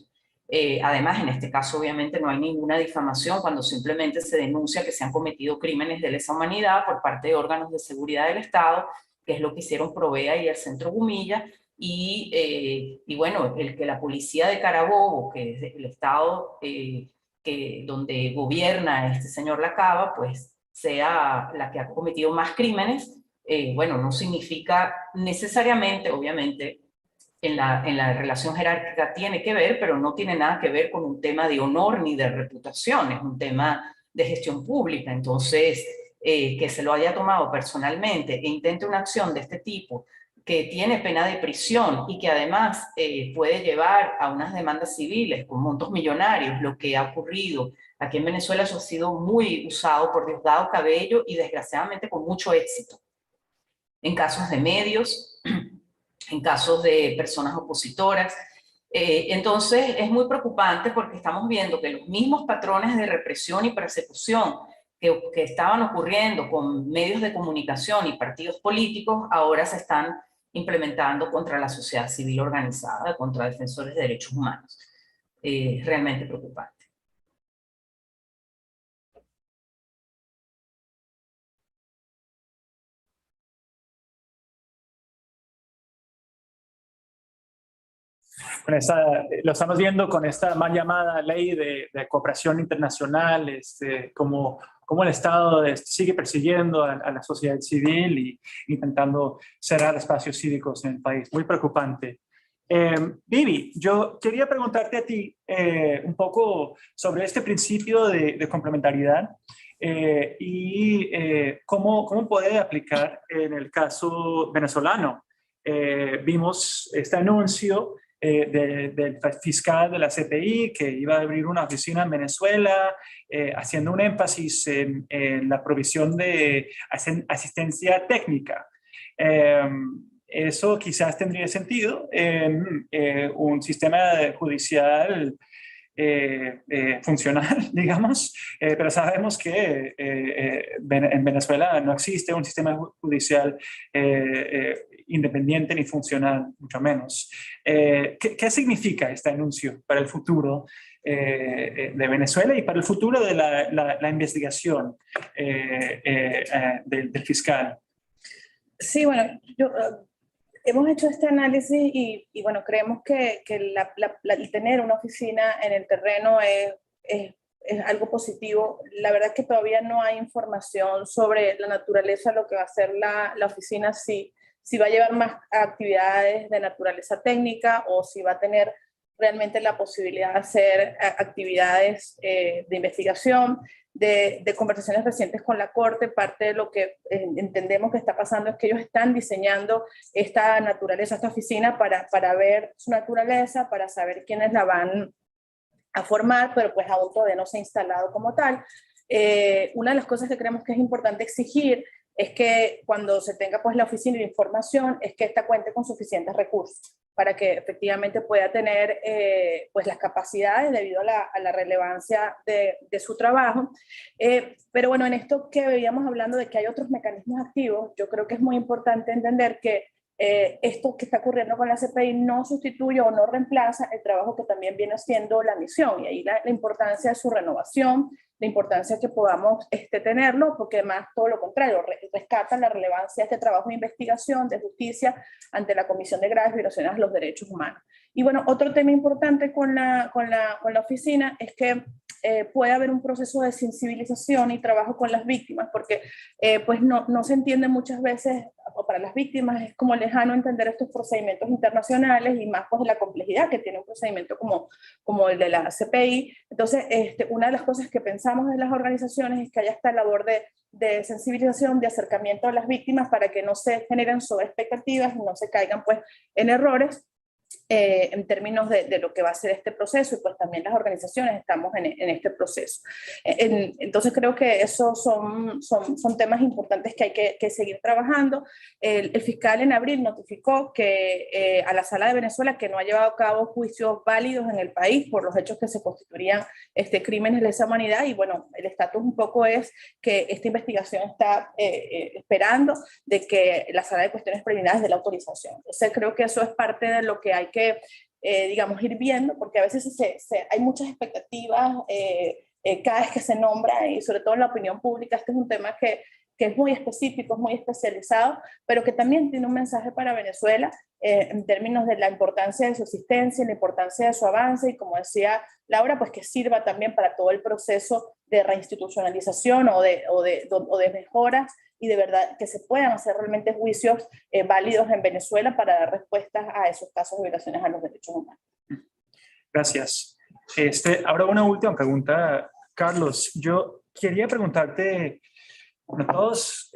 Además, en este caso obviamente no hay ninguna difamación cuando simplemente se denuncia que se han cometido crímenes de lesa humanidad por parte de órganos de seguridad del Estado, que es lo que hicieron Provea y el Centro Gumilla. Y bueno, el que la policía de Carabobo, que es el estado donde gobierna este señor Lacaba, pues sea la que ha cometido más crímenes, bueno, no significa necesariamente, obviamente, en la relación jerárquica tiene que ver, pero no tiene nada que ver con un tema de honor ni de reputación, es un tema de gestión pública. Entonces, que se lo haya tomado personalmente e intente una acción de este tipo, que tiene pena de prisión y que además puede llevar a unas demandas civiles con montos millonarios, lo que ha ocurrido aquí en Venezuela, eso ha sido muy usado por Diosdado Cabello y desgraciadamente con mucho éxito. En casos de medios, en casos de personas opositoras. Entonces es muy preocupante porque estamos viendo que los mismos patrones de represión y persecución que estaban ocurriendo con medios de comunicación y partidos políticos ahora se están implementando contra la sociedad civil organizada, contra defensores de derechos humanos. Realmente preocupante. Lo estamos viendo con esta mal llamada ley de cooperación internacional, como el Estado sigue persiguiendo a la sociedad civil y intentando cerrar espacios cívicos en el país. Muy preocupante. Vivi, yo quería preguntarte a ti un poco sobre este principio de complementariedad y cómo puede aplicar en el caso venezolano. Vimos este anuncio del fiscal de la CPI que iba a abrir una oficina en Venezuela, haciendo un énfasis en la provisión de asistencia técnica. Eso quizás tendría sentido en un sistema judicial funcional, digamos, pero sabemos que en Venezuela no existe un sistema judicial independiente ni funcional, mucho menos. ¿Qué significa este anuncio para el futuro de Venezuela y para el futuro de la investigación del fiscal? Sí, bueno, hemos hecho este análisis y bueno, creemos que el tener una oficina en el terreno es algo positivo. La verdad es que todavía no hay información sobre la naturaleza de lo que va a hacer la oficina, si va a llevar más actividades de naturaleza técnica o si va a tener realmente la posibilidad de hacer actividades de investigación, de conversaciones recientes con la Corte. Parte de lo que entendemos que está pasando es que ellos están diseñando esta naturaleza, esta oficina para ver su naturaleza, para saber quiénes la van a formar, pero pues aún todavía no se ha instalado como tal. Una de las cosas que creemos que es importante exigir es que cuando se tenga pues la oficina de información, es que esta cuente con suficientes recursos para que efectivamente pueda tener pues las capacidades debido a la relevancia de su trabajo. Pero bueno, en esto que veíamos hablando de que hay otros mecanismos activos, yo creo que es muy importante entender que esto que está ocurriendo con la CPI no sustituye o no reemplaza el trabajo que también viene haciendo la misión, y ahí la importancia de su renovación, la importancia que podamos tenerlo, porque además todo lo contrario, rescata la relevancia de este trabajo de investigación, de justicia ante la Comisión de Graves Violaciones a los Derechos Humanos. Y bueno, otro tema importante con la oficina es que puede haber un proceso de sensibilización y trabajo con las víctimas, porque pues no se entiende muchas veces, o para las víctimas es como lejano entender estos procedimientos internacionales y más pues de la complejidad que tiene un procedimiento como el de la CPI. Entonces, una de las cosas que pensamos en las organizaciones es que haya esta labor de sensibilización, de acercamiento a las víctimas para que no se generen sobreexpectativas y no se caigan pues en errores en términos de lo que va a ser este proceso, y pues también las organizaciones estamos en este proceso. Entonces creo que esos son temas importantes que hay que seguir trabajando. El fiscal en abril notificó que a la Sala de Venezuela que no ha llevado a cabo juicios válidos en el país por los hechos que se constituirían crímenes de lesa humanidad, y bueno, el estatus un poco es que esta investigación está esperando de que la Sala de Cuestiones Preliminares dé la autorización. Entonces creo que eso es parte de lo que hay que, digamos, ir viendo, porque a veces hay muchas expectativas cada vez que se nombra, y sobre todo en la opinión pública. Este es un tema que es muy específico, es muy especializado, pero que también tiene un mensaje para Venezuela en términos de la importancia de su existencia, la importancia de su avance, y como decía Laura, pues que sirva también para todo el proceso de reinstitucionalización o de mejoras, y de verdad que se puedan hacer realmente juicios válidos en Venezuela para dar respuestas a esos casos de violaciones a los derechos humanos. Gracias. Ahora una última pregunta, Carlos. Yo quería preguntarte, bueno, todos,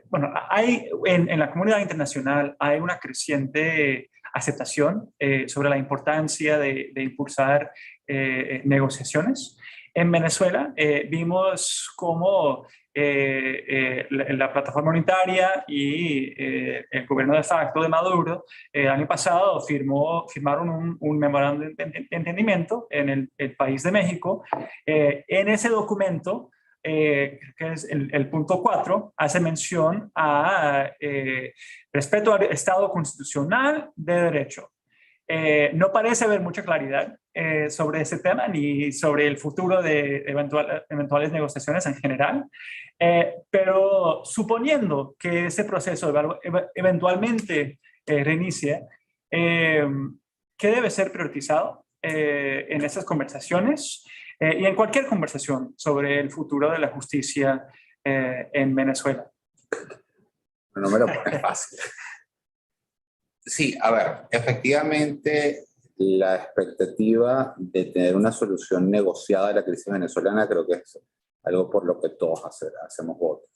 bueno, hay en la comunidad internacional hay una creciente aceptación sobre la importancia de impulsar negociaciones. En Venezuela vimos cómo la plataforma unitaria y el gobierno de facto de Maduro el año pasado firmaron un memorándum de entendimiento en el país de México. En ese documento, que es el punto 4, hace mención a respeto al Estado constitucional de derecho. No parece haber mucha claridad sobre ese tema ni sobre el futuro de eventuales negociaciones en general, pero suponiendo que ese proceso eventualmente reinicie, ¿qué debe ser priorizado en esas conversaciones y en cualquier conversación sobre el futuro de la justicia en Venezuela? No me lo pones fácil. Sí, a ver, efectivamente la expectativa de tener una solución negociada a la crisis venezolana creo que es algo por lo que todos hacemos votos.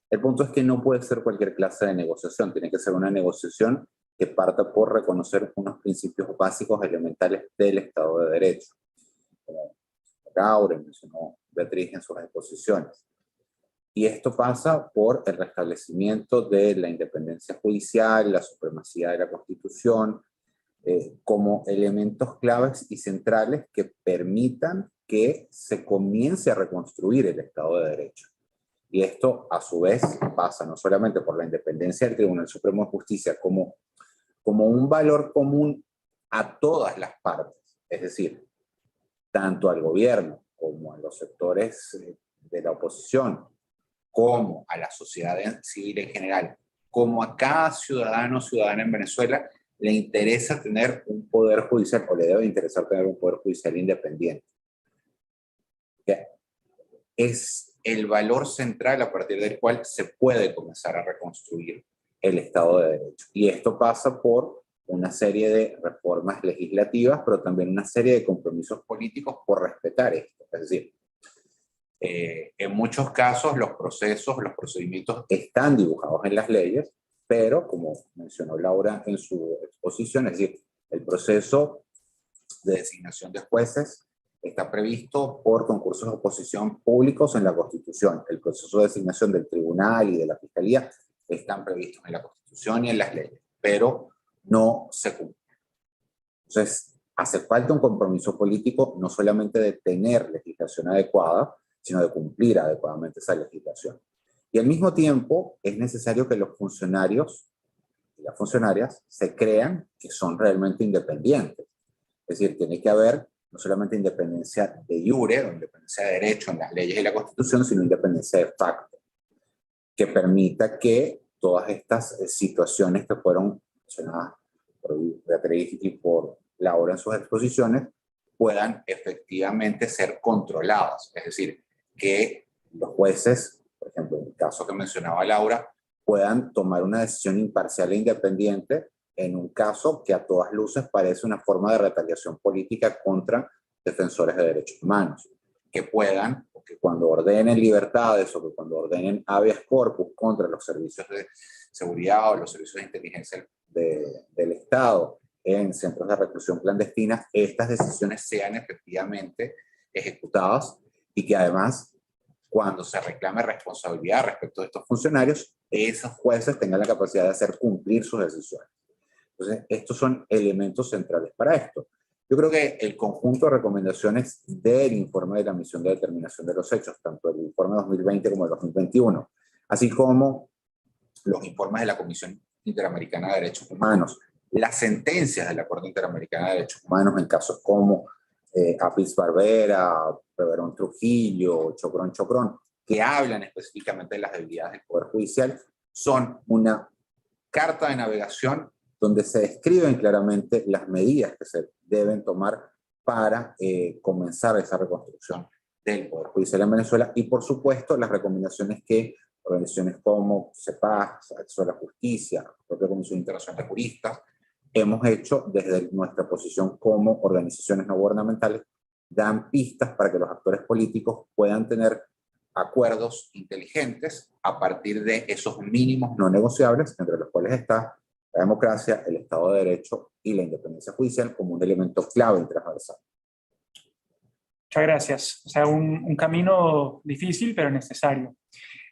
El punto es que no puede ser cualquier clase de negociación, tiene que ser una negociación que parta por reconocer unos principios básicos elementales del Estado de Derecho, como Laura mencionó Beatriz en sus exposiciones. Y esto pasa por el restablecimiento de la independencia judicial, la supremacía de la Constitución, como elementos claves y centrales que permitan que se comience a reconstruir el Estado de Derecho. Y esto, a su vez, pasa no solamente por la independencia del Tribunal Supremo de Justicia como un valor común a todas las partes, es decir, tanto al gobierno como a los sectores de la oposición, como a la sociedad civil en general, como a cada ciudadano o ciudadana en Venezuela, le interesa tener un poder judicial, o le debe interesar tener un poder judicial independiente. Que es el valor central a partir del cual se puede comenzar a reconstruir el Estado de Derecho. Y esto pasa por una serie de reformas legislativas, pero también una serie de compromisos políticos por respetar esto. Es decir, en muchos casos los procedimientos están dibujados en las leyes, pero como mencionó Laura en su exposición, es decir, el proceso de designación de jueces está previsto por concursos de oposición públicos en la Constitución. El proceso de designación del tribunal y de la fiscalía están previstos en la Constitución y en las leyes, pero no se cumplen. Entonces, hace falta un compromiso político no solamente de tener legislación adecuada, sino de cumplir adecuadamente esa legislación. Y al mismo tiempo es necesario que los funcionarios y las funcionarias se crean que son realmente independientes. Es decir, tiene que haber no solamente independencia de iure, o independencia de derecho en las leyes y la Constitución, sino independencia de facto, que permita que todas estas situaciones que fueron mencionadas por Beatriz y por Laura en sus exposiciones puedan efectivamente ser controladas. Es decir, que los jueces, por ejemplo, en el caso que mencionaba Laura, puedan tomar una decisión imparcial e independiente en un caso que a todas luces parece una forma de retaliación política contra defensores de derechos humanos, que puedan, o que cuando ordenen libertades o que cuando ordenen habeas corpus contra los servicios de seguridad o los servicios de inteligencia del Estado en centros de reclusión clandestina, estas decisiones sean efectivamente ejecutadas y que además, cuando se reclame responsabilidad respecto de estos funcionarios, esos jueces tengan la capacidad de hacer cumplir sus decisiones. Entonces, estos son elementos centrales para esto. Yo creo que el conjunto de recomendaciones del informe de la misión de determinación de los hechos, tanto el informe 2020 como el 2021, así como los informes de la Comisión Interamericana de Derechos Humanos, las sentencias de la Corte Interamericana de Derechos Humanos en casos como Apis Barbera, Reverón Trujillo, Chocrón, que hablan específicamente de las debilidades del Poder Judicial, son una carta de navegación donde se describen claramente las medidas que se deben tomar para comenzar esa reconstrucción del Poder Judicial en Venezuela y, por supuesto, las recomendaciones que organizaciones como CEPAS, Acceso a la Justicia, la propia Comisión Internacional de Juristas, hemos hecho desde nuestra posición como organizaciones no gubernamentales, dan pistas para que los actores políticos puedan tener acuerdos inteligentes a partir de esos mínimos no negociables, entre los cuales está la democracia, el Estado de Derecho y la independencia judicial como un elemento clave y transversal. Muchas gracias. O sea, un camino difícil, pero necesario.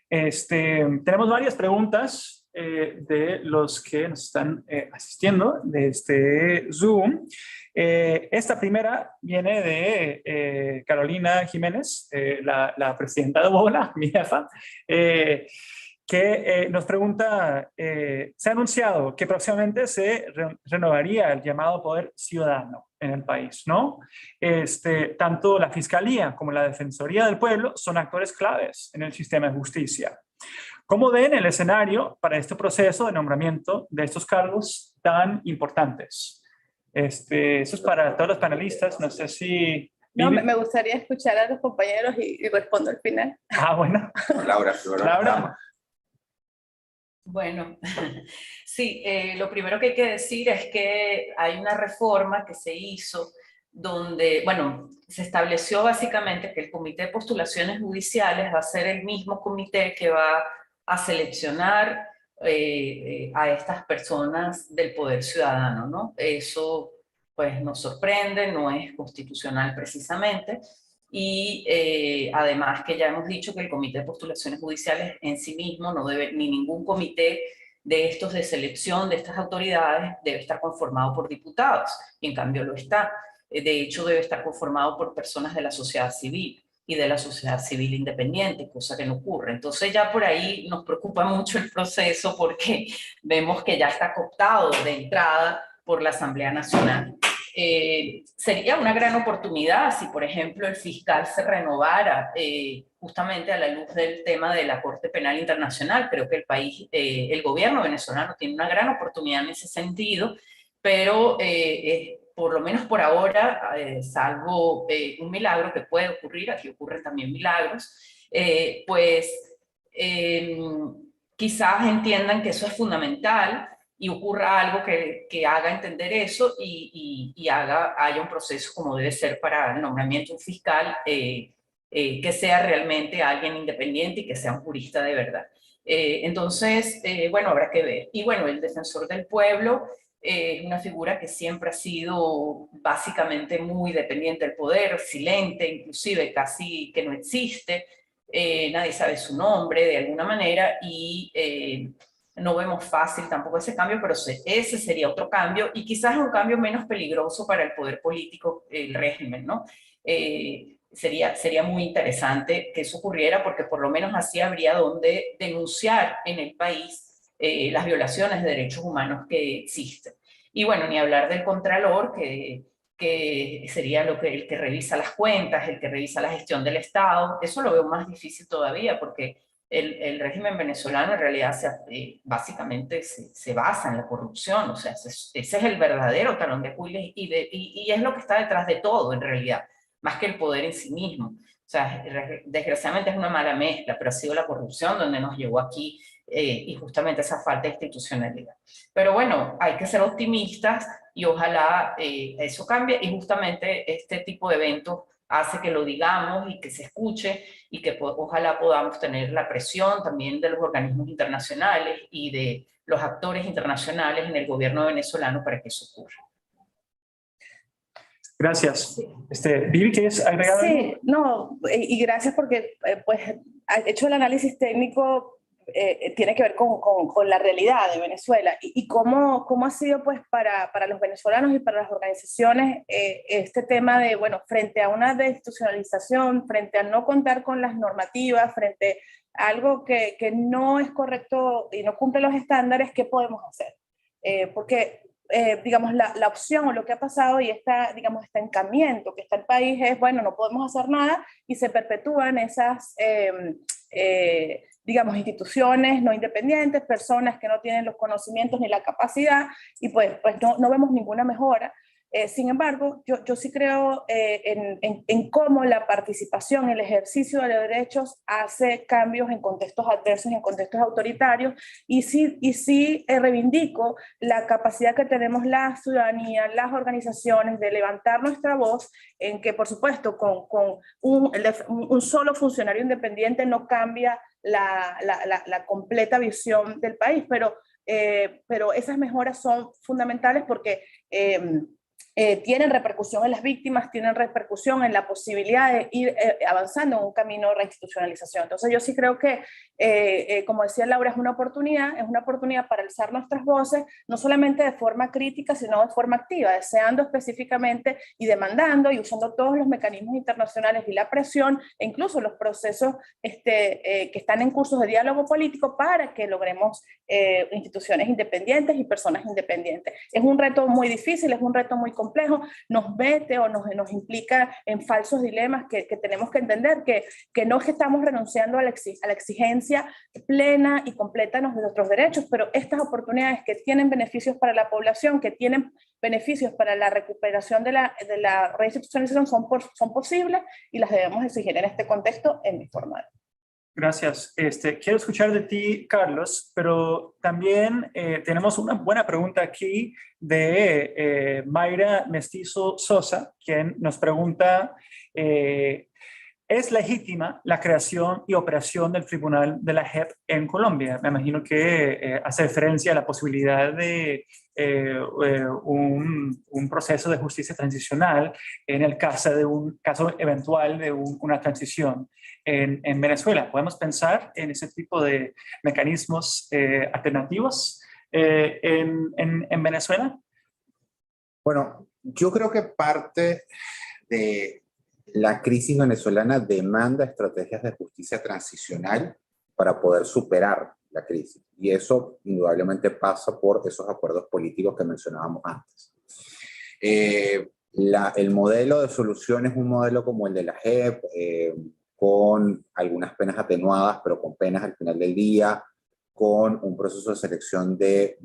Tenemos varias preguntas de los que nos están asistiendo de este Zoom. Esta primera viene de Carolina Jiménez, la presidenta de Bola, mi jefa, que nos pregunta, se ha anunciado que próximamente se renovaría el llamado poder ciudadano en el país, ¿no? Tanto la Fiscalía como la Defensoría del Pueblo son actores claves en el sistema de justicia. ¿Cómo ven el escenario para este proceso de nombramiento de estos cargos tan importantes? Eso es para todos los panelistas, no sé si... No, me gustaría escuchar a los compañeros y respondo al final. Ah, bueno. Laura. Laura. Bueno, sí, lo primero que hay que decir es que hay una reforma que se hizo donde, bueno, se estableció básicamente que el Comité de Postulaciones Judiciales va a ser el mismo comité que va a seleccionar a estas personas del poder ciudadano, ¿no? Eso, pues, nos sorprende, no es constitucional precisamente. Y además que ya hemos dicho que el Comité de Postulaciones Judiciales en sí mismo no debe, ni ningún comité de estos de selección de estas autoridades debe estar conformado por diputados, y en cambio lo está. De hecho, debe estar conformado por personas de la sociedad civil y de la sociedad civil independiente, cosa que no ocurre. Entonces ya por ahí nos preocupa mucho el proceso porque vemos que ya está cooptado de entrada por la Asamblea Nacional. Sería una gran oportunidad si, por ejemplo, el fiscal se renovara justamente a la luz del tema de la Corte Penal Internacional. Creo que el país, el gobierno venezolano tiene una gran oportunidad en ese sentido, pero por lo menos por ahora, salvo un milagro que puede ocurrir, aquí ocurren también milagros, quizás entiendan que eso es fundamental y ocurra algo que haga entender eso y haya un proceso como debe ser para el nombramiento de un fiscal que sea realmente alguien independiente y que sea un jurista de verdad. Entonces, bueno, habrá que ver. Y bueno, el defensor del pueblo es una figura que siempre ha sido básicamente muy dependiente del poder, silente, inclusive casi que no existe. Nadie sabe su nombre de alguna manera y no vemos fácil tampoco ese cambio, pero ese sería otro cambio y quizás un cambio menos peligroso para el poder político, el régimen, ¿no? Sería muy interesante que eso ocurriera porque por lo menos así habría donde denunciar en el país las violaciones de derechos humanos que existen. Y bueno, ni hablar del contralor, que sería el que revisa las cuentas, el que revisa la gestión del Estado. Eso lo veo más difícil todavía porque el régimen venezolano en realidad básicamente se basa en la corrupción, o sea, ese es el verdadero talón de Aquiles y es lo que está detrás de todo en realidad, más que el poder en sí mismo. O sea, desgraciadamente es una mala mezcla, pero ha sido la corrupción donde nos llevó aquí y justamente esa falta de institucionalidad. Pero bueno, hay que ser optimistas y ojalá eso cambie y justamente este tipo de eventos hace que lo digamos y que se escuche y que ojalá podamos tener la presión también de los organismos internacionales y de los actores internacionales en el gobierno venezolano para que eso ocurra. Gracias. Vivi, ¿quieres agregar algo? Sí, no, y gracias porque pues ha hecho el análisis técnico tiene que ver con la realidad de Venezuela y cómo ha sido pues para los venezolanos y para las organizaciones este tema de, bueno, frente a una desinstitucionalización, frente a no contar con las normativas, frente a algo que no es correcto y no cumple los estándares, ¿qué podemos hacer? Porque digamos, la opción o lo que ha pasado y digamos, este encamiento que está el país es, bueno, no podemos hacer nada y se perpetúan esas, digamos, instituciones no independientes, personas que no tienen los conocimientos ni la capacidad y pues no vemos ninguna mejora. Sin embargo, yo sí creo en cómo la participación, el ejercicio de los derechos hace cambios en contextos adversos, en contextos autoritarios, y sí reivindico la capacidad que tenemos la ciudadanía, las organizaciones de levantar nuestra voz, en que por supuesto con un solo funcionario independiente no cambia la completa visión del país, pero esas mejoras son fundamentales porque tienen repercusión en las víctimas, tienen repercusión en la posibilidad de ir avanzando en un camino de reinstitucionalización. Entonces yo sí creo que, como decía Laura, es una oportunidad para alzar nuestras voces, no solamente de forma crítica, sino de forma activa, deseando específicamente y demandando y usando todos los mecanismos internacionales y la presión, e incluso los procesos que están en cursos de diálogo político para que logremos instituciones independientes y personas independientes. Es un reto muy difícil, es un reto muy complejo, nos mete o nos implica en falsos dilemas que tenemos que entender que no es que estamos renunciando a la exigencia plena y completa de nuestros derechos, pero estas oportunidades que tienen beneficios para la población, que tienen beneficios para la recuperación de la reinstitucionalización son posibles y las debemos exigir en este contexto en mi forma de. Gracias. Quiero escuchar de ti, Carlos, pero también tenemos una buena pregunta aquí de Mayra Mestizo Sosa, quien nos pregunta, ¿es legítima la creación y operación del Tribunal de la JEP en Colombia? Me imagino que hace referencia a la posibilidad de un proceso de justicia transicional en el caso de un caso eventual de una transición en Venezuela. ¿Podemos pensar en ese tipo de mecanismos alternativos en Venezuela? Bueno, yo creo que parte de la crisis venezolana demanda estrategias de justicia transicional para poder superar la crisis. Y eso indudablemente pasa por esos acuerdos políticos que mencionábamos antes. El modelo de solución es un modelo como el de la JEP, con algunas penas atenuadas, pero con penas al final del día, con un proceso de selección de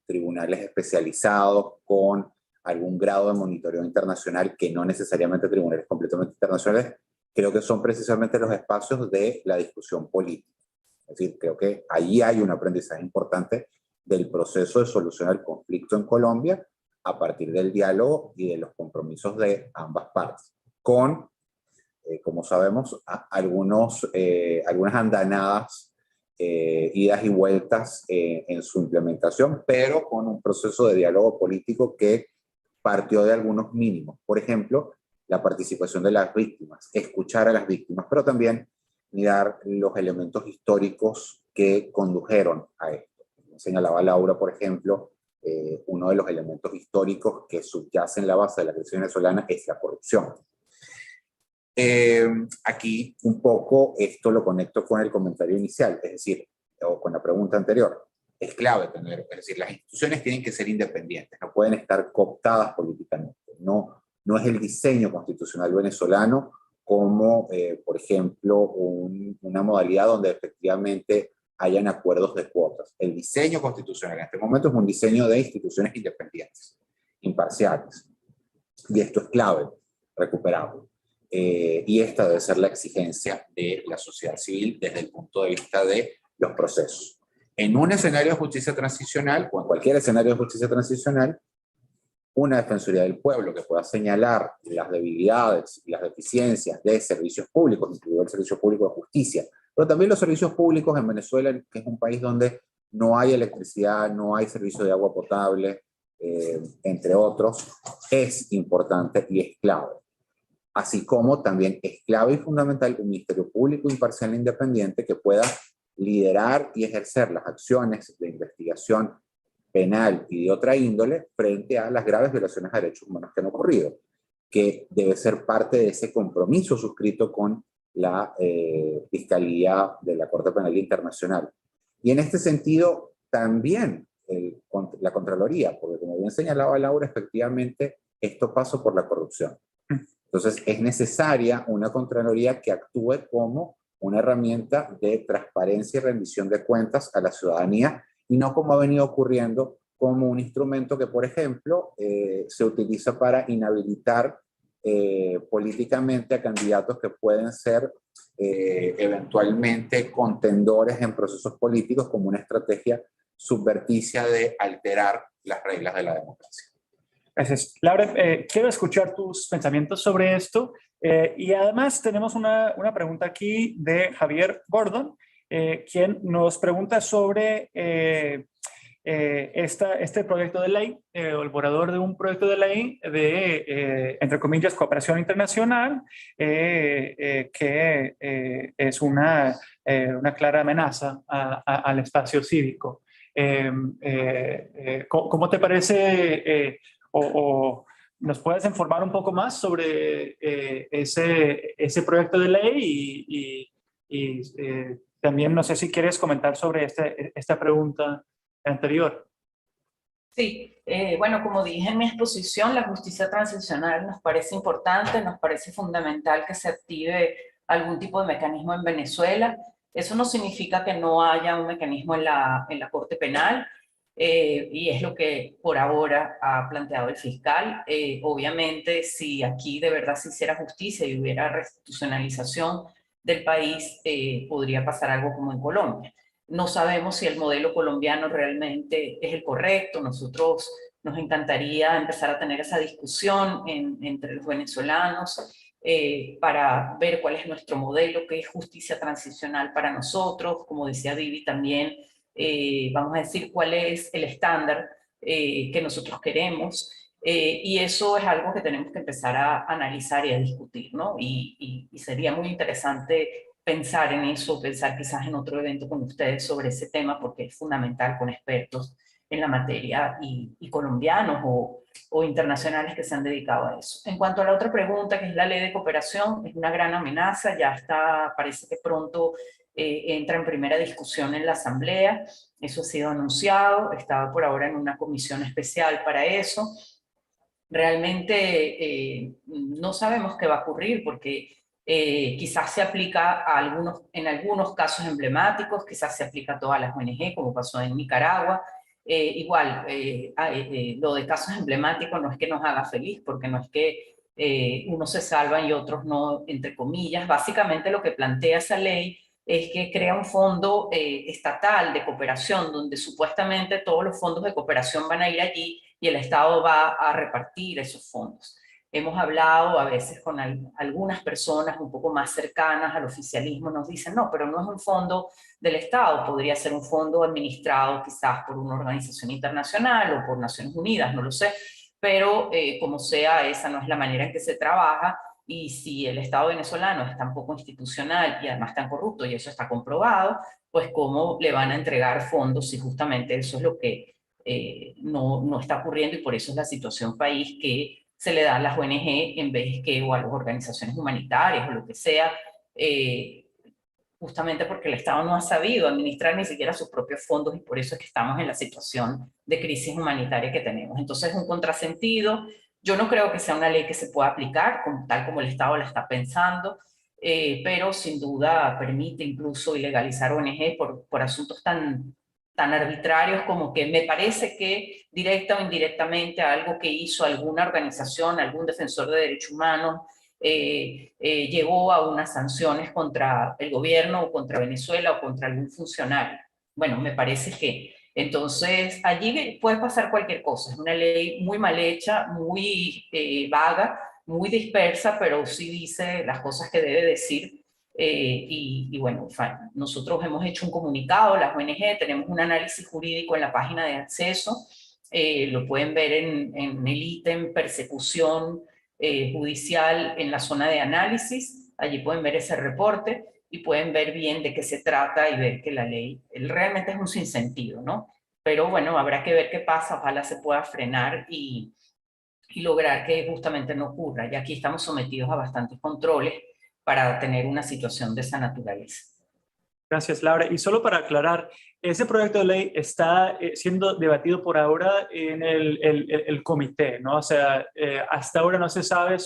tribunales especializados, con algún grado de monitoreo internacional, que no necesariamente tribunales completamente internacionales. Creo que son precisamente los espacios de la discusión política. Es decir, creo que ahí hay un aprendizaje importante del proceso de solucionar el conflicto en Colombia a partir del diálogo y de los compromisos de ambas partes, con, como sabemos, algunas andanadas, idas y vueltas en su implementación, pero con un proceso de diálogo político que partió de algunos mínimos. Por ejemplo, la participación de las víctimas, escuchar a las víctimas, pero también mirar los elementos históricos que condujeron a esto. Como señalaba Laura, por ejemplo, uno de los elementos históricos que subyacen en la base de la crisis venezolana es la corrupción. Aquí un poco esto lo conecto con el comentario inicial, es decir, o con la pregunta anterior. Es clave tener, es decir, las instituciones tienen que ser independientes, no pueden estar cooptadas políticamente. No es el diseño constitucional venezolano como, por ejemplo, una modalidad donde efectivamente hayan acuerdos de cuotas. El diseño constitucional en este momento es un diseño de instituciones independientes, imparciales. Y esto es clave, recuperarlo. Y esta debe ser la exigencia de la sociedad civil desde el punto de vista de los procesos. En un escenario de justicia transicional, o en cualquier escenario de justicia transicional, una defensoría del pueblo que pueda señalar las debilidades y las deficiencias de servicios públicos, incluido el servicio público de justicia, pero también los servicios públicos en Venezuela, que es un país donde no hay electricidad, no hay servicio de agua potable, entre otros, es importante y es clave. Así como también es clave y fundamental un ministerio público imparcial e independiente que pueda liderar y ejercer las acciones de investigación penal y de otra índole frente a las graves violaciones a derechos humanos que han ocurrido, que debe ser parte de ese compromiso suscrito con la Fiscalía de la Corte Penal Internacional. Y en este sentido, también la Contraloría, porque como bien señalaba Laura, efectivamente esto pasa por la corrupción. Entonces es necesaria una Contraloría que actúe como una herramienta de transparencia y rendición de cuentas a la ciudadanía, y no como ha venido ocurriendo como un instrumento que, por ejemplo, se utiliza para inhabilitar políticamente a candidatos que pueden ser eventualmente contendores en procesos políticos, como una estrategia subverticia de alterar las reglas de la democracia. Gracias. Laura, quiero escuchar tus pensamientos sobre esto. Y además tenemos una pregunta aquí de Javier Gordon, quien nos pregunta sobre este proyecto de ley, o el borrador de un proyecto de ley de, entre comillas, cooperación internacional, que es una clara amenaza al espacio cívico. ¿Cómo te parece, o nos puedes informar un poco más sobre ese proyecto de ley y también no sé si quieres comentar sobre esta pregunta anterior? Sí, bueno, como dije en mi exposición, la justicia transicional nos parece importante, nos parece fundamental que se active algún tipo de mecanismo en Venezuela. Eso no significa que no haya un mecanismo en la Corte Penal, y es lo que por ahora ha planteado el fiscal. Obviamente, si aquí de verdad se hiciera justicia y hubiera restitucionalización del país, podría pasar algo como en Colombia. No sabemos si el modelo colombiano realmente es el correcto. Nosotros nos encantaría empezar a tener esa discusión entre los venezolanos para ver cuál es nuestro modelo, qué es justicia transicional para nosotros. Como decía Vivi también, vamos a decir cuál es el estándar que nosotros queremos. Y eso es algo que tenemos que empezar a analizar y a discutir, ¿no? Y sería muy interesante pensar en eso, pensar quizás en otro evento con ustedes sobre ese tema, porque es fundamental con expertos en la materia y colombianos o internacionales que se han dedicado a eso. En cuanto a la otra pregunta, que es la ley de cooperación, es una gran amenaza, ya está, parece que pronto entra en primera discusión en la Asamblea, eso ha sido anunciado, estaba por ahora en una comisión especial para eso. Realmente no sabemos qué va a ocurrir porque quizás se aplica en algunos casos emblemáticos, quizás se aplica a todas las ONG, como pasó en Nicaragua. Lo de casos emblemáticos no es que nos haga feliz, porque no es que unos se salvan y otros no, entre comillas. Básicamente lo que plantea esa ley es que crea un fondo estatal de cooperación, donde supuestamente todos los fondos de cooperación van a ir allí y el Estado va a repartir esos fondos. Hemos hablado a veces con algunas personas un poco más cercanas al oficialismo, nos dicen, no, pero no es un fondo del Estado, podría ser un fondo administrado quizás por una organización internacional o por Naciones Unidas, no lo sé, pero como sea, esa no es la manera en que se trabaja. Y si el Estado venezolano es tan poco institucional y además tan corrupto, y eso está comprobado, pues cómo le van a entregar fondos si justamente eso es lo que no está ocurriendo, y por eso es la situación país que se le da a las ONG en vez que o a las organizaciones humanitarias o lo que sea, justamente porque el Estado no ha sabido administrar ni siquiera sus propios fondos, y por eso es que estamos en la situación de crisis humanitaria que tenemos. Entonces es un contrasentido. Yo no creo que sea una ley que se pueda aplicar tal como el Estado la está pensando, pero sin duda permite incluso ilegalizar ONG por asuntos tan arbitrarios como que me parece que directa o indirectamente a algo que hizo alguna organización, algún defensor de derechos humanos, llegó a unas sanciones contra el gobierno o contra Venezuela o contra algún funcionario. Bueno, me parece que entonces allí puede pasar cualquier cosa. Es una ley muy mal hecha, muy vaga, muy dispersa, pero sí dice las cosas que debe decir. Bueno, nosotros hemos hecho un comunicado, las ONG, tenemos un análisis jurídico en la página de acceso, lo pueden ver en el ítem persecución judicial en la zona de análisis. Allí pueden ver ese reporte y pueden ver bien de qué se trata y ver que la ley realmente es un sinsentido, ¿no? Pero bueno, habrá que ver qué pasa, ojalá se pueda frenar y lograr que justamente no ocurra. Ya aquí estamos sometidos a bastantes controles para tener una situación de esa naturaleza. Gracias, Laura. Y solo para aclarar, ese proyecto de ley está siendo debatido por ahora en el comité, ¿no? O sea, hasta ahora no se sabe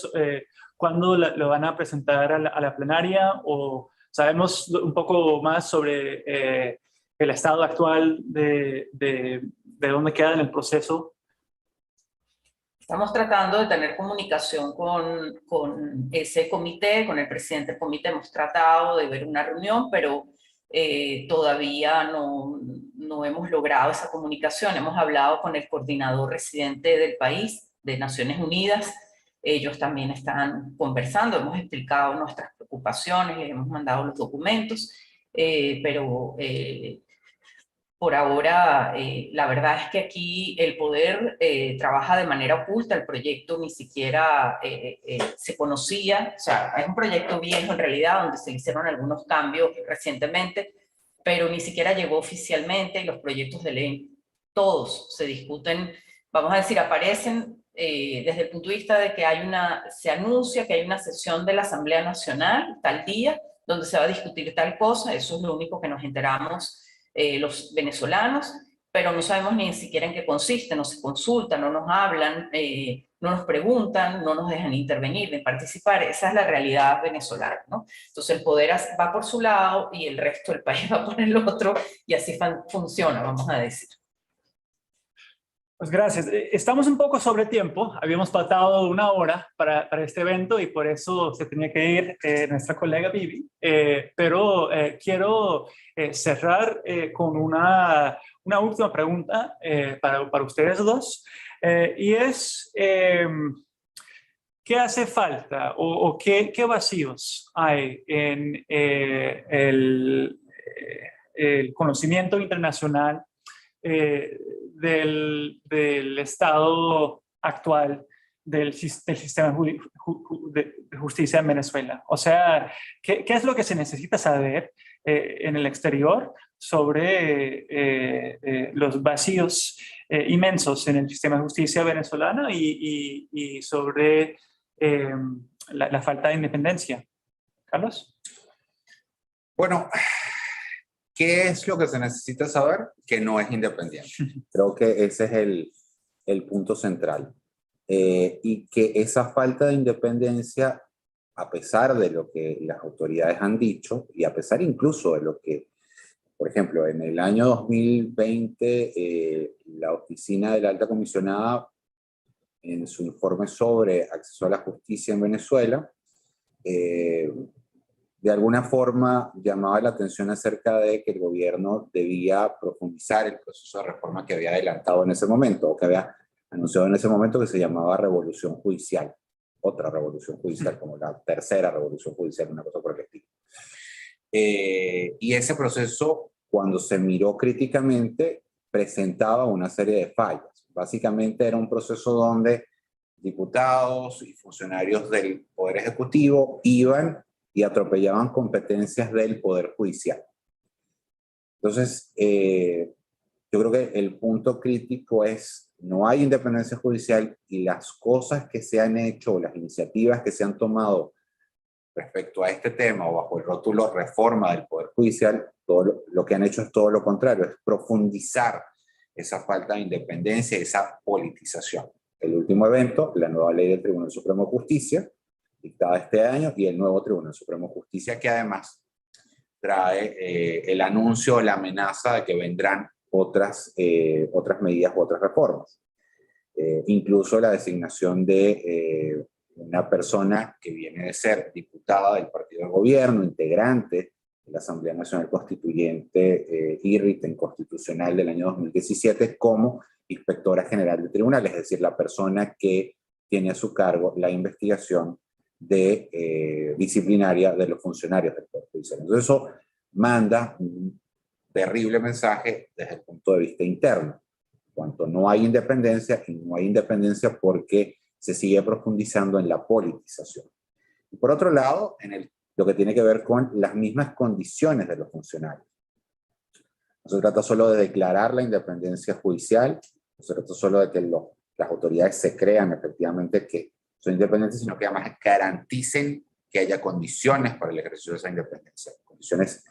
cuándo lo van a presentar a la plenaria, o sabemos un poco más sobre el estado actual de de dónde queda en el proceso? Estamos tratando de tener comunicación con ese comité, con el presidente del comité. Hemos tratado de ver una reunión, pero todavía no hemos logrado esa comunicación. Hemos hablado con el coordinador residente del país, de Naciones Unidas. Ellos también están conversando, hemos explicado nuestras preocupaciones, les hemos mandado los documentos, pero por ahora, la verdad es que aquí el poder trabaja de manera oculta. El proyecto ni siquiera se conocía. O sea, es un proyecto viejo en realidad, donde se hicieron algunos cambios recientemente, pero ni siquiera llegó oficialmente, y los proyectos de ley todos se discuten, vamos a decir, aparecen desde el punto de vista de que se anuncia que hay una sesión de la Asamblea Nacional tal día, donde se va a discutir tal cosa. Eso es lo único que nos enteramos los venezolanos, pero no sabemos ni siquiera en qué consiste. No se consultan, no nos hablan, no nos preguntan, no nos dejan intervenir, ni participar. Esa es la realidad venezolana, ¿no? Entonces el poder va por su lado y el resto del país va por el otro, y así funciona, vamos a decir. Pues gracias. Estamos un poco sobre tiempo. Habíamos pactado 1 hora para este evento y por eso se tenía que ir nuestra colega Vivi. Pero quiero cerrar con una última pregunta para ustedes dos. Y es, ¿qué hace falta o qué vacíos hay en el conocimiento internacional del estado actual del sistema de justicia en Venezuela? O sea, ¿qué es lo que se necesita saber en el exterior sobre los vacíos inmensos en el sistema de justicia venezolano y sobre la falta de independencia? Carlos. Bueno, ¿qué es lo que se necesita saber? Que no es independiente. Creo que ese es el punto central. Y que esa falta de independencia, a pesar de lo que las autoridades han dicho, y a pesar incluso de lo que, por ejemplo, en el año 2020, la Oficina de la Alta Comisionada, en su informe sobre acceso a la justicia en Venezuela, de alguna forma llamaba la atención acerca de que el gobierno debía profundizar el proceso de reforma que había adelantado en ese momento, o que había anunciado en ese momento, que se llamaba revolución judicial. Otra revolución judicial, como la tercera revolución judicial, una cosa por el estilo. Y ese proceso, cuando se miró críticamente, presentaba una serie de fallas. Básicamente era un proceso donde diputados y funcionarios del Poder Ejecutivo iban y atropellaban competencias del Poder Judicial. Entonces, yo creo que el punto crítico es, no hay independencia judicial, y las cosas que se han hecho, las iniciativas que se han tomado respecto a este tema, o bajo el rótulo reforma del Poder Judicial, todo lo que han hecho es todo lo contrario, es profundizar esa falta de independencia, esa politización. El último evento, la nueva ley del Tribunal Supremo de Justicia, dictada este año, y el nuevo Tribunal Supremo de Justicia, que además trae el anuncio, la amenaza de que vendrán otras medidas u otras reformas. Incluso la designación de una persona que viene de ser diputada del partido del gobierno, integrante de la Asamblea Nacional Constituyente y constitucional del año 2017, como inspectora general de tribunales, es decir, la persona que tiene a su cargo la investigación disciplinaria de los funcionarios del Poder Judicial. Entonces eso manda un terrible mensaje desde el punto de vista interno. Cuanto no hay independencia, y no hay independencia porque se sigue profundizando en la politización. Y por otro lado, lo que tiene que ver con las mismas condiciones de los funcionarios. No se trata solo de declarar la independencia judicial, no se trata solo de que las autoridades se crean efectivamente que son independientes, sino que además garanticen que haya condiciones para el ejercicio de esa independencia. Condiciones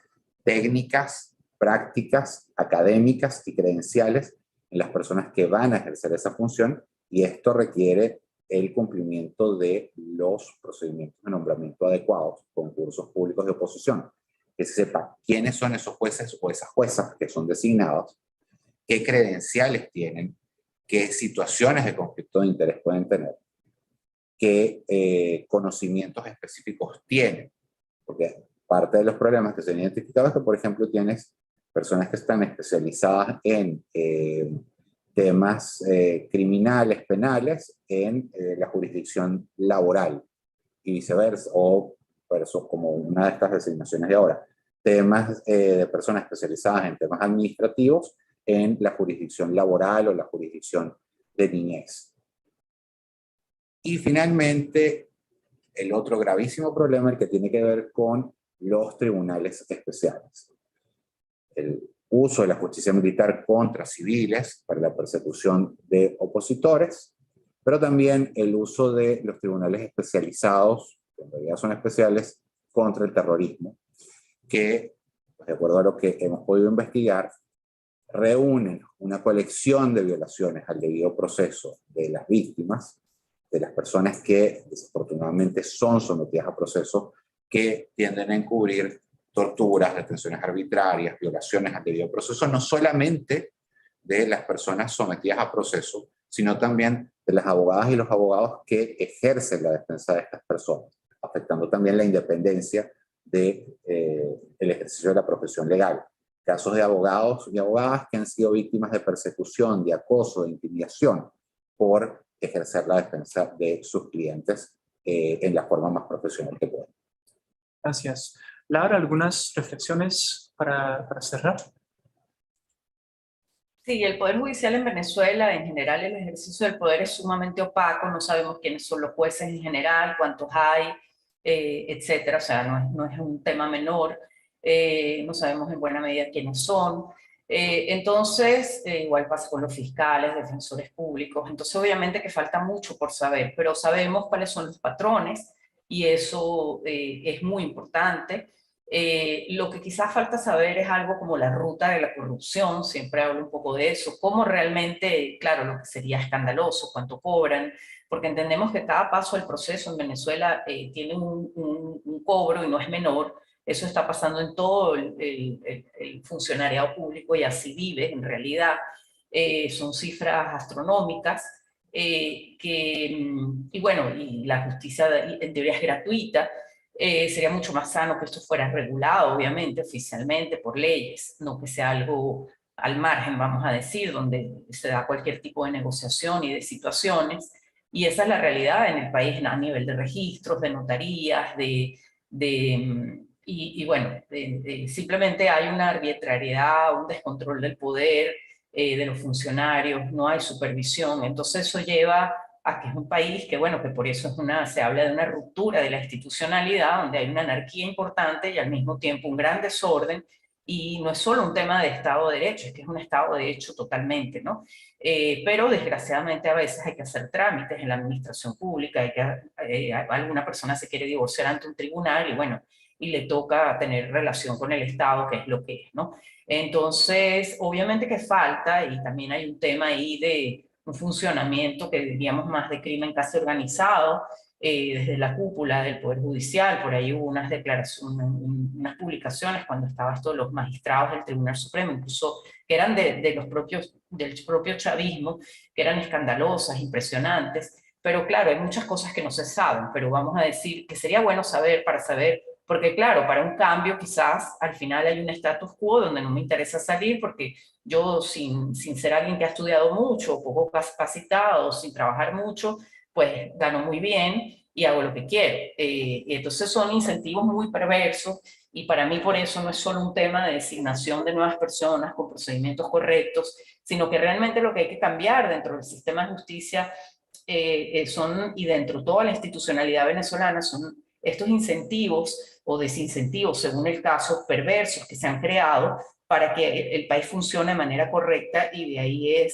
técnicas, prácticas, académicas y credenciales en las personas que van a ejercer esa función, y esto requiere el cumplimiento de los procedimientos de nombramiento adecuados, concursos públicos de oposición, que se sepa quiénes son esos jueces o esas juezas que son designados, qué credenciales tienen, qué situaciones de conflicto de interés pueden tener, qué conocimientos específicos tienen. Porque parte de los problemas que se han identificado es que, por ejemplo, tienes personas que están especializadas en temas criminales, penales, en la jurisdicción laboral y viceversa, o eso como una de estas designaciones de ahora, temas de personas especializadas en temas administrativos en la jurisdicción laboral o la jurisdicción de niñez. Y finalmente, el otro gravísimo problema, el que tiene que ver con los tribunales especiales. El uso de la justicia militar contra civiles para la persecución de opositores, pero también el uso de los tribunales especializados, que en realidad son especiales, contra el terrorismo, que, de acuerdo a lo que hemos podido investigar, reúnen una colección de violaciones al debido proceso de las víctimas, de las personas que desafortunadamente son sometidas a procesos que tienden a encubrir torturas, detenciones arbitrarias, violaciones al debido proceso, no solamente de las personas sometidas a proceso, sino también de las abogadas y los abogados que ejercen la defensa de estas personas, afectando también la independencia del ejercicio de la profesión legal. Casos de abogados y abogadas que han sido víctimas de persecución, de acoso, de intimidación, por ejercer la defensa de sus clientes en la forma más profesional que pueden. Gracias. Laura, ¿algunas reflexiones para cerrar? Sí, el Poder Judicial en Venezuela, en general, el ejercicio del poder es sumamente opaco, no sabemos quiénes son los jueces en general, cuántos hay, etcétera, o sea, no es un tema menor, no sabemos en buena medida quiénes son. Entonces, igual pasa con los fiscales, defensores públicos, entonces obviamente que falta mucho por saber, pero sabemos cuáles son los patrones y eso es muy importante. Lo que quizás falta saber es algo como la ruta de la corrupción, siempre hablo un poco de eso, cómo realmente, claro, lo que sería escandaloso, cuánto cobran, porque entendemos que cada paso del proceso en Venezuela tiene un cobro y no es menor. Eso está pasando en todo el funcionariado público y así vive en realidad. Son cifras astronómicas. Y bueno, y la justicia en teoría es gratuita. Sería mucho más sano que esto fuera regulado, obviamente, oficialmente, por leyes, no que sea algo al margen, vamos a decir, donde se da cualquier tipo de negociación y de situaciones. Y esa es la realidad en el país a nivel de registros, de notarías, y bueno, simplemente hay una arbitrariedad, un descontrol del poder, de los funcionarios, no hay supervisión. Entonces eso lleva a que es un país que, bueno, que por eso se habla de una ruptura de la institucionalidad, donde hay una anarquía importante y al mismo tiempo un gran desorden, y no es solo un tema de Estado de Derecho, es que es un Estado de Derecho totalmente, ¿no? Pero desgraciadamente a veces hay que hacer trámites en la administración pública, alguna persona se quiere divorciar ante un tribunal y bueno, y le toca tener relación con el Estado, que es lo que es, ¿no? Entonces, obviamente que falta, y también hay un tema ahí de un funcionamiento que diríamos más de crimen casi organizado, desde la cúpula del Poder Judicial. Por ahí hubo unas declaraciones, unas publicaciones cuando estaba esto de los magistrados del Tribunal Supremo, incluso que eran del propio chavismo, que eran escandalosas, impresionantes, pero claro, hay muchas cosas que no se saben, pero vamos a decir que sería bueno saber para saber, porque claro, para un cambio quizás al final hay un status quo donde no me interesa salir porque yo sin ser alguien que ha estudiado mucho, poco capacitado, sin trabajar mucho, pues gano muy bien y hago lo que quiero. Y entonces son incentivos muy perversos y para mí por eso no es solo un tema de designación de nuevas personas con procedimientos correctos, sino que realmente lo que hay que cambiar dentro del sistema de justicia y dentro de toda la institucionalidad venezolana son estos incentivos o desincentivos, según el caso, perversos que se han creado para que el país funcione de manera correcta y de ahí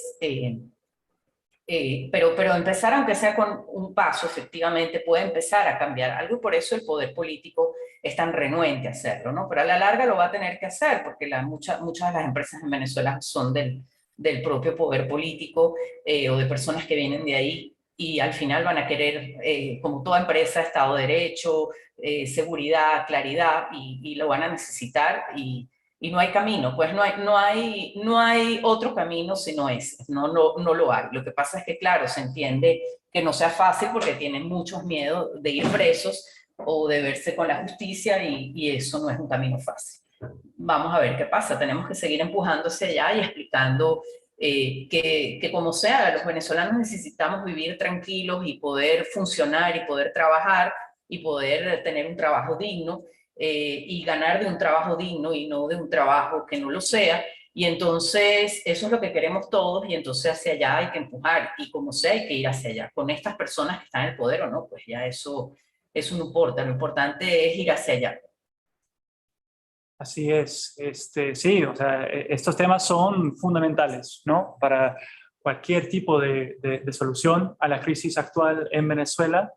pero empezar, aunque sea con un paso, efectivamente puede empezar a cambiar algo y por eso el poder político es tan renuente a hacerlo, ¿no? Pero a la larga lo va a tener que hacer porque muchas de las empresas en Venezuela son del propio poder político o de personas que vienen de ahí y al final van a querer, como toda empresa, Estado de Derecho, seguridad, claridad y lo van a necesitar y no hay camino, pues no hay otro camino sino ese, no lo hay. Lo que pasa es que, claro, se entiende que no sea fácil porque tienen muchos miedos de ir presos o de verse con la justicia y eso no es un camino fácil. Vamos a ver qué pasa, tenemos que seguir empujándose allá y explicando que como sea, los venezolanos necesitamos vivir tranquilos y poder funcionar y poder trabajar y poder tener un trabajo digno y ganar de un trabajo digno y no de un trabajo que no lo sea. Y entonces eso es lo que queremos todos y entonces hacia allá hay que empujar y como sea hay que ir hacia allá. Con estas personas que están en el poder o no, pues ya eso no importa, lo importante es ir hacia allá. Así es, sí, o sea, estos temas son fundamentales, ¿no? Para cualquier tipo de solución a la crisis actual en Venezuela.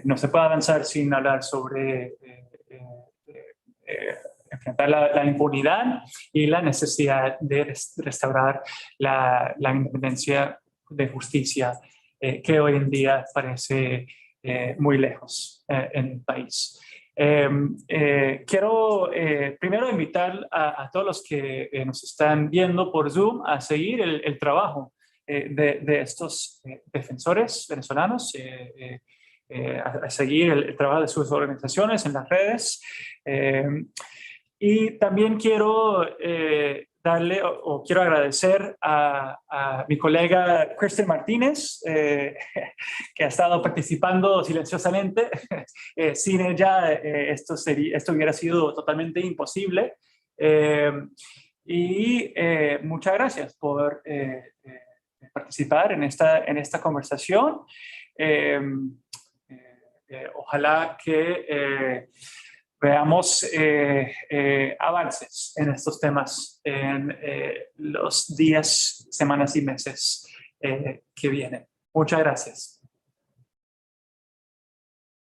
No se puede avanzar sin hablar sobre enfrentar la impunidad y la necesidad de restaurar la independencia de justicia que hoy en día parece muy lejos en el país. Quiero primero invitar a todos los que nos están viendo por Zoom a seguir el trabajo de estos defensores venezolanos, a seguir el trabajo de sus organizaciones en las redes. Y también quiero quiero agradecer a mi colega Kristen Martínez, que ha estado participando silenciosamente. Sin ella esto hubiera sido totalmente imposible. Muchas gracias por participar en esta conversación. Ojalá que veamos avances en estos temas en los días, semanas y meses que vienen. Muchas gracias.